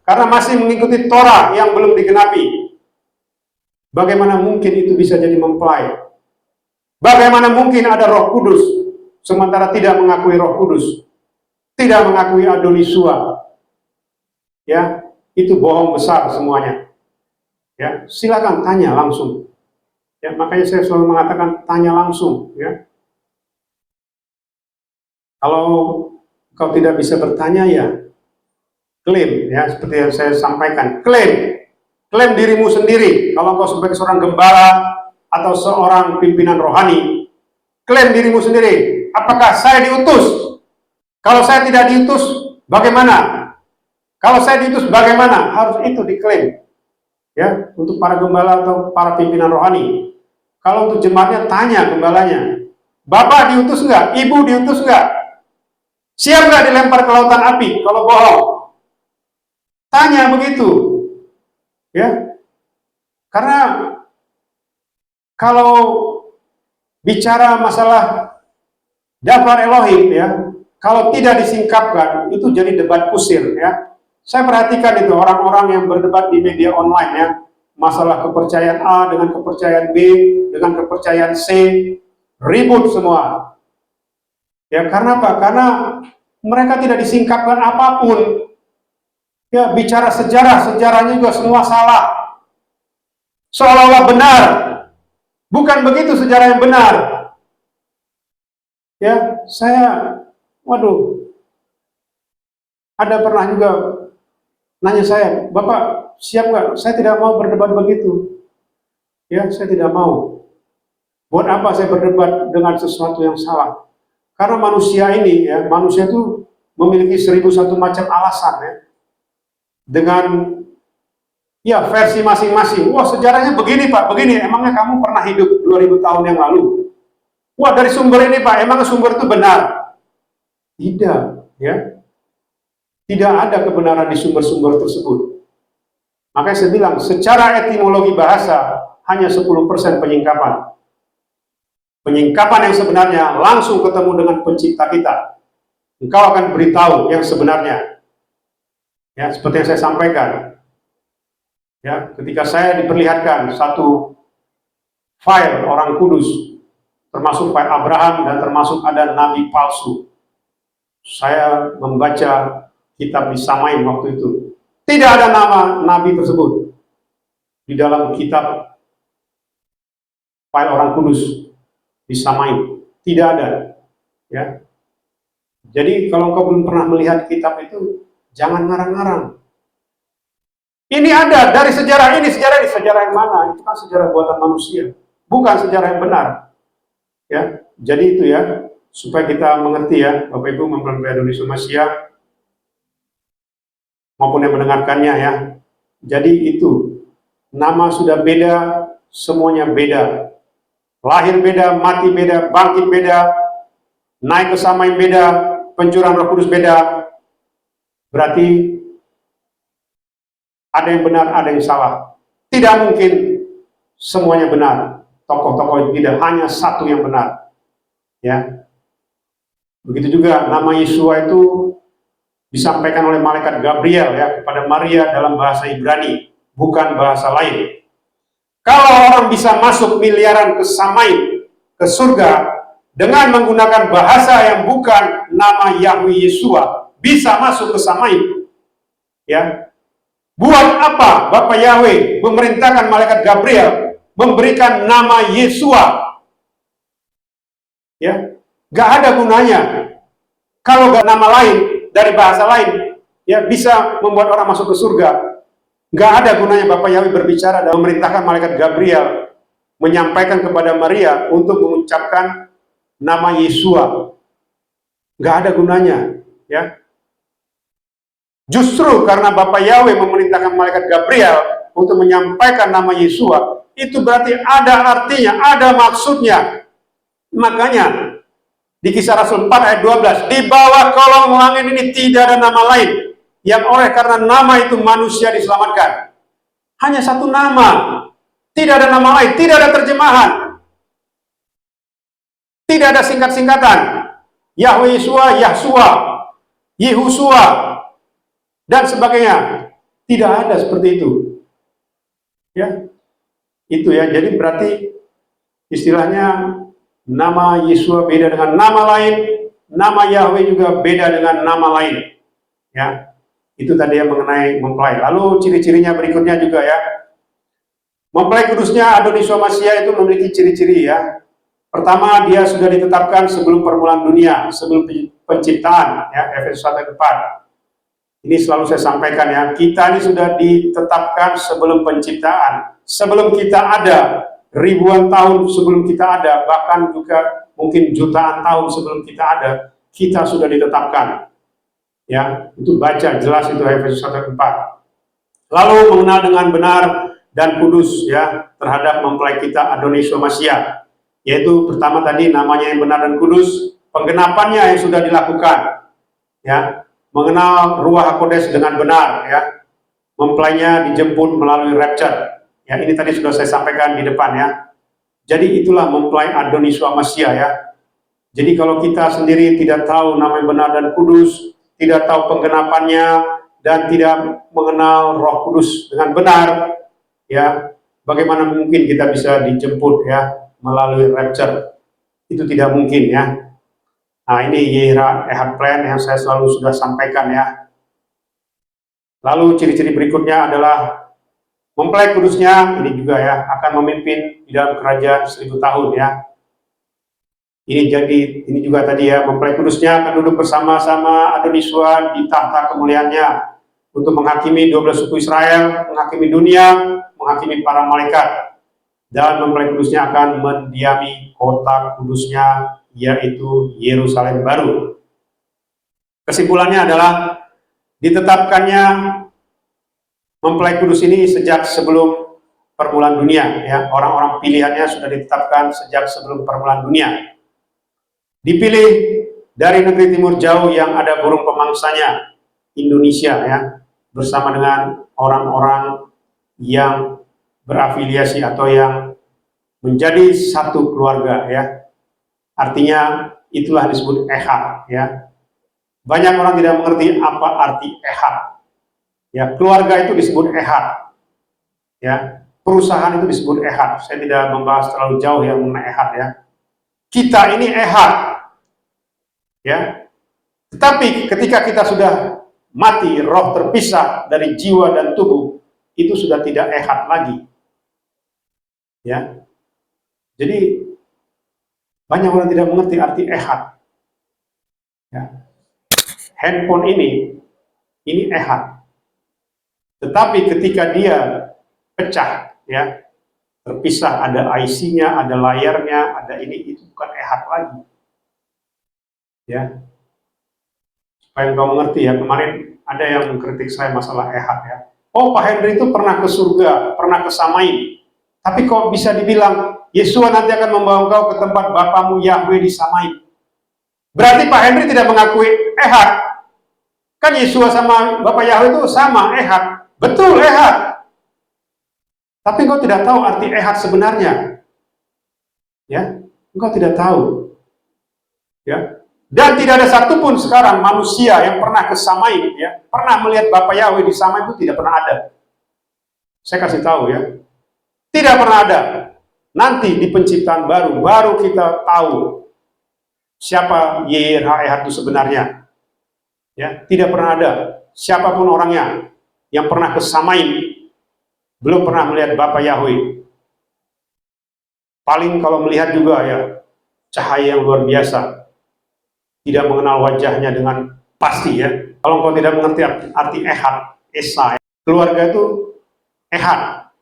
karena masih mengikuti Torah yang belum digenapi. Bagaimana mungkin itu bisa jadi mempelai? Bagaimana mungkin ada Roh Kudus sementara tidak mengakui Roh Kudus, tidak mengakui Adonisua? Ya, itu bohong besar semuanya. Ya, silakan tanya langsung. Ya, makanya saya selalu mengatakan tanya langsung. Ya, kalau kau tidak bisa bertanya ya klaim ya, seperti yang saya sampaikan, klaim dirimu sendiri. Kalau kau sebagai seorang gembala atau seorang pimpinan rohani, klaim dirimu sendiri. Apakah saya diutus? Kalau saya tidak diutus, bagaimana? Kalau saya diutus, bagaimana? Harus itu diklaim. Ya, untuk para gembala atau para pimpinan rohani. Kalau untuk jemaatnya, tanya gembalanya, Bapak diutus enggak? Ibu diutus enggak? Siap nggak dilempar ke lautan api kalau bohong? Tanya begitu, ya. Karena kalau bicara masalah daftar Elohim, ya, kalau tidak disingkapkan itu jadi debat kusir, ya. Saya perhatikan itu orang-orang yang berdebat di media online, ya, masalah kepercayaan A dengan kepercayaan B dengan kepercayaan C, ribut semua. Ya, karena apa? Karena mereka tidak disingkapkan apapun. Ya, bicara sejarahnya juga semua salah. Seolah-olah benar. Bukan begitu sejarah yang benar. Ya, waduh. Ada pernah juga nanya saya, Bapak siap nggak? Saya tidak mau berdebat begitu. Ya, saya tidak mau. Buat apa saya berdebat dengan sesuatu yang salah? Karena manusia ini, ya, manusia itu memiliki 1001 macam alasan, ya, dengan ya versi masing-masing. Wah, sejarahnya begini Pak, begini. Emangnya kamu pernah hidup 2000 tahun yang lalu? Wah, dari sumber ini Pak, emangnya sumber itu benar? Tidak, ya. Tidak ada kebenaran di sumber-sumber tersebut. Makanya saya bilang, secara etimologi bahasa hanya 10% penyingkapan. Penyingkapan yang sebenarnya langsung ketemu dengan pencipta kita. engkau akan beritahu yang sebenarnya. Ya, seperti yang saya sampaikan. Ya, ketika saya diperlihatkan satu file orang kudus, termasuk file Abraham dan termasuk ada nabi palsu, saya membaca kitab di Samaim waktu itu. Tidak ada nama nabi tersebut di dalam kitab file orang kudus di Samaim. Tidak ada. Ya. Jadi kalau engkau belum pernah melihat kitab itu, jangan ngarang-ngarang. Ini ada dari sejarah ini, sejarah yang mana? Itu kan sejarah buatan manusia, bukan sejarah yang benar. Ya, jadi itu ya, supaya kita mengerti ya, Bapak Ibu mempelai Adonis Somasia maupun yang mendengarkannya ya. Jadi itu, nama sudah beda, semuanya beda. Lahir beda, mati beda, bangkit beda, naik ke Samaim beda, pencurahan Roh Kudus beda. Berarti ada yang benar, ada yang salah. Tidak mungkin semuanya benar. Tokoh-tokoh itu tidak, hanya satu yang benar. Ya. Begitu juga nama Yesua itu disampaikan oleh malaikat Gabriel ya kepada Maria dalam bahasa Ibrani, bukan bahasa lain. Kalau orang bisa masuk miliaran ke Samaim, ke surga, dengan menggunakan bahasa yang bukan nama Yahweh Yesua, bisa masuk ke Samaim. Ya. Buat apa Bapak Yahweh memerintahkan malaikat Gabriel memberikan nama Yesua? Ya, gak ada gunanya. Kalau gak nama lain dari bahasa lain, ya bisa membuat orang masuk ke surga. Gak ada gunanya Bapak Yahweh berbicara dan memerintahkan malaikat Gabriel menyampaikan kepada Maria untuk mengucapkan nama Yesua. Gak ada gunanya, ya. Justru karena Bapak Yahweh memerintahkan malaikat Gabriel untuk menyampaikan nama Yesua, itu berarti ada artinya, ada maksudnya. Makanya di Kisah Rasul 4 ayat 12, di bawah kolong langit ini tidak ada nama lain yang oleh karena nama itu manusia diselamatkan. Hanya satu nama, tidak ada nama lain, tidak ada terjemahan, tidak ada singkat-singkatan. Yahweh Yesua, Yahsua, Yehusua, dan sebagainya. Tidak ada seperti itu. Ya, itu ya. Jadi berarti istilahnya nama Yesua beda dengan nama lain, nama Yahweh juga beda dengan nama lain. Ya, itu tadi yang mengenai mempelai. Lalu ciri-cirinya berikutnya juga ya. Mempelai kudusnya Adonis Somasia itu memiliki ciri-ciri ya. Pertama, dia sudah ditetapkan sebelum permulaan dunia, sebelum penciptaan ya, Efesus 1 ayat 4. Ini selalu saya sampaikan ya, kita ini sudah ditetapkan sebelum penciptaan, sebelum kita ada, ribuan tahun sebelum kita ada, bahkan juga mungkin jutaan tahun sebelum kita ada, kita sudah ditetapkan. Ya, itu baca jelas itu Efesus 1:4. Lalu mengenal dengan benar dan kudus ya terhadap mempelai kita Adonis Somasia, yaitu pertama tadi namanya yang benar dan kudus, penggenapannya yang sudah dilakukan. Ya. Mengenal Ruach HaKodes dengan benar, ya, mempelainya dijemput melalui rapture. Ya, ini tadi sudah saya sampaikan di depan ya. Jadi itulah mempelai Adonis Somasia ya. Jadi kalau kita sendiri tidak tahu nama yang benar dan kudus, tidak tahu penggenapannya dan tidak mengenal Roh Kudus dengan benar, ya, bagaimana mungkin kita bisa dijemput ya melalui rapture? Itu tidak mungkin ya. Nah, ini Yehra Ehad Plan yang saya selalu sudah sampaikan ya. Lalu ciri-ciri berikutnya adalah mempelai kudusnya ini juga ya akan memimpin di dalam kerajaan 1000 tahun ya. Ini juga tadi ya, mempelai kudusnya akan duduk bersama-sama Adoniswa di tahta kemuliaannya untuk menghakimi 12 suku Israel, menghakimi dunia, menghakimi para malaikat. Dan mempelai kudusnya akan mendiami kota kudusnya, yaitu Yerusalem baru. Kesimpulannya adalah ditetapkannya mempelai kudus ini sejak sebelum permulaan dunia ya. Orang-orang pilihannya sudah ditetapkan sejak sebelum permulaan dunia. Dipilih dari negeri timur jauh yang ada burung pemangsanya, Indonesia ya, bersama dengan orang-orang yang berafiliasi atau yang menjadi satu keluarga ya. Artinya itulah disebut Ehad ya. Banyak orang tidak mengerti apa arti ehad. Ya, keluarga itu disebut ehad. Ya, perusahaan itu disebut ehad. Saya tidak membahas terlalu jauh yang mengenai ehad ya. Kita ini ehad. Ya. Tetapi ketika kita sudah mati, roh terpisah dari jiwa dan tubuh, itu sudah tidak ehad lagi. Ya. Jadi banyak orang tidak mengerti arti ehad. Ya. Handphone ini ehad. Tetapi ketika dia pecah, ya, terpisah, ada IC-nya, ada layarnya, ada ini, itu bukan ehad lagi. Ya, supaya engkau mengerti ya, kemarin ada yang mengkritik saya masalah ehad ya. Oh, Pak Henry itu pernah ke surga, pernah ke Samain. Tapi kok bisa dibilang, Yesus nanti akan membawa engkau ke tempat Bapamu Yahweh di Samain. Berarti Pak Henry tidak mengakui ehad. Kan Yesus sama Bapak Yahweh itu sama, ehad. Betul, ehad. Tapi engkau tidak tahu arti ehad sebenarnya. Ya, engkau tidak tahu. Ya. Dan tidak ada satupun sekarang manusia yang pernah ke Samain, ya, pernah melihat Bapak Yahweh di Samain, itu tidak pernah ada. Saya kasih tahu ya. Tidak pernah ada. Nanti di penciptaan baru kita tahu siapa YHWH itu sebenarnya. Ya, tidak pernah ada siapapun orangnya yang pernah ke Samain belum pernah melihat Bapak Yahweh. Paling kalau melihat juga ya cahaya yang luar biasa, tidak mengenal wajahnya dengan pasti ya. Kalau engkau tidak mengerti arti ehad, esa, keluarga itu ehad.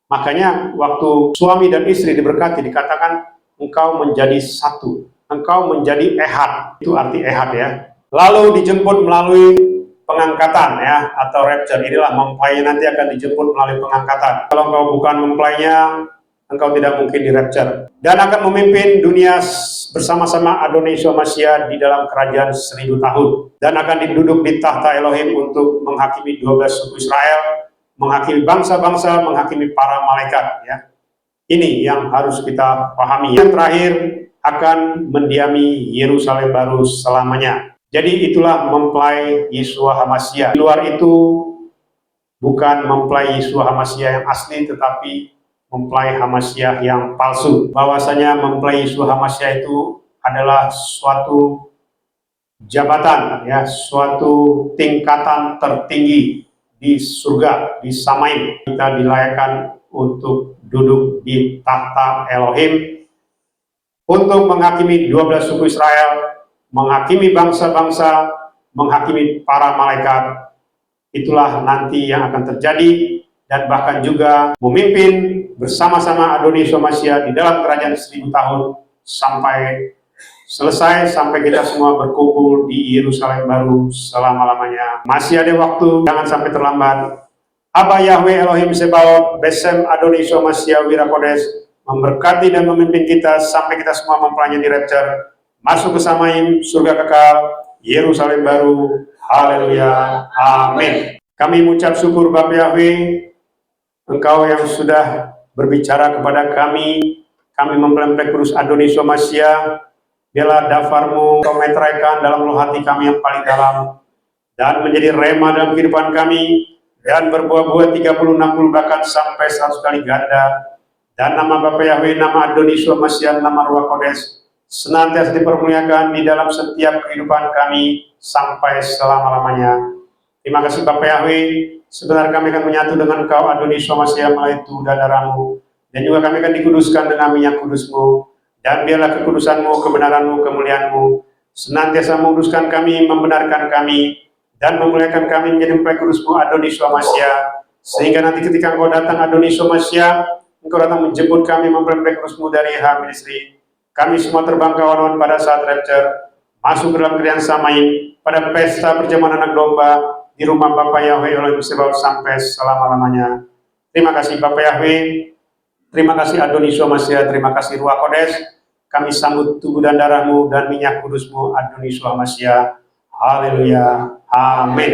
Makanya waktu suami dan istri diberkati dikatakan engkau menjadi satu, engkau menjadi ehad. Itu arti ehad ya. Lalu dijemput melalui pengangkatan ya, atau rapture. Inilah mempelainya nanti akan dijemput melalui pengangkatan. Kalau engkau bukan mempelainya, engkau tidak mungkin di rapture. Dan akan memimpin dunia bersama-sama Adonai Yeshua Mashiach di dalam kerajaan 1000 tahun. Dan akan duduk di tahta Elohim untuk menghakimi 12 suku Israel, menghakimi bangsa-bangsa, menghakimi para malaikat ya. Ini yang harus kita pahami. Yang terakhir, akan mendiami Yerusalem baru selamanya. Jadi itulah mempelai Yeshua HaMashiach. Di luar itu bukan mempelai Yeshua HaMashiach yang asli, tetapi mempelai HaMashiach yang palsu. Bahwasanya mempelai Yeshua HaMashiach itu adalah suatu jabatan, ya, suatu tingkatan tertinggi di surga, di Samain. Kita dilayakkan untuk duduk di tahta Elohim, untuk menghakimi 12 suku Israel, menghakimi bangsa-bangsa, menghakimi para malaikat. Itulah nanti yang akan terjadi, dan bahkan juga memimpin bersama-sama Adonai Yeshua Mashiach di dalam kerajaan 1000 tahun sampai selesai, sampai kita semua berkumpul di Yerusalem baru selama-lamanya. Masih ada waktu, jangan sampai terlambat. Abba Yahweh Elohim Sebaot, Besem Adonai Yeshua Mashiach Wirakodes, memberkati dan memimpin kita sampai kita semua mempelajari di rapture, masuk ke Samain, surga kekal, Yerusalem baru. Haleluya, amin. Kami mengucap syukur Bapak Yahweh, Engkau yang sudah berbicara kepada kami mempelai kudus Adonai Yeshua Mashiach. Biarlah dafarmu Kau meteraikan dalam roh hati kami yang paling dalam, dan menjadi rema dalam kehidupan kami, dan berbuah-buah 30, 60, bahkan sampai 100 kali ganda. Dan nama Bapak Yahweh, nama Adonai Yeshua Mashiach, nama Ruach Kodes senantiasa dipermuliakan di dalam setiap kehidupan kami sampai selama-lamanya. Terima kasih Bapak Yahweh. Sebentar kami akan menyatu dengan Engkau Adonai Yeshua Mashiach melalui tubuh dan darah-Mu, dan juga kami akan dikuduskan dengan minyak kudus-Mu. Dan biarlah kekudusan-Mu, kebenaran-Mu, kemuliaan-Mu senantiasa menguduskan kami, membenarkan kami, dan memuliakan kami menjadi mempelai kudus-Mu Adonai Yeshua Mashiach. Sehingga nanti ketika Engkau datang Adonai Yeshua Mashiach, Engkau datang menjemput kami mempelai kudus-Mu dari H-Ministry. Kami semua terbang ke awan pada saat rapture, masuk ke dalam kerajaan Samain pada pesta perjamuan anak domba di rumah Bapak Yahweh Elohim Sebaot sampai selama-lamanya. Terima kasih Bapak Yahweh, terima kasih Adonai Yeshua Mashiach, terima kasih Ruach Kodes. Kami sambut tubuh dan darah-Mu dan minyak kudus-Mu Adonai Yeshua Mashiach. Haleluya, amin.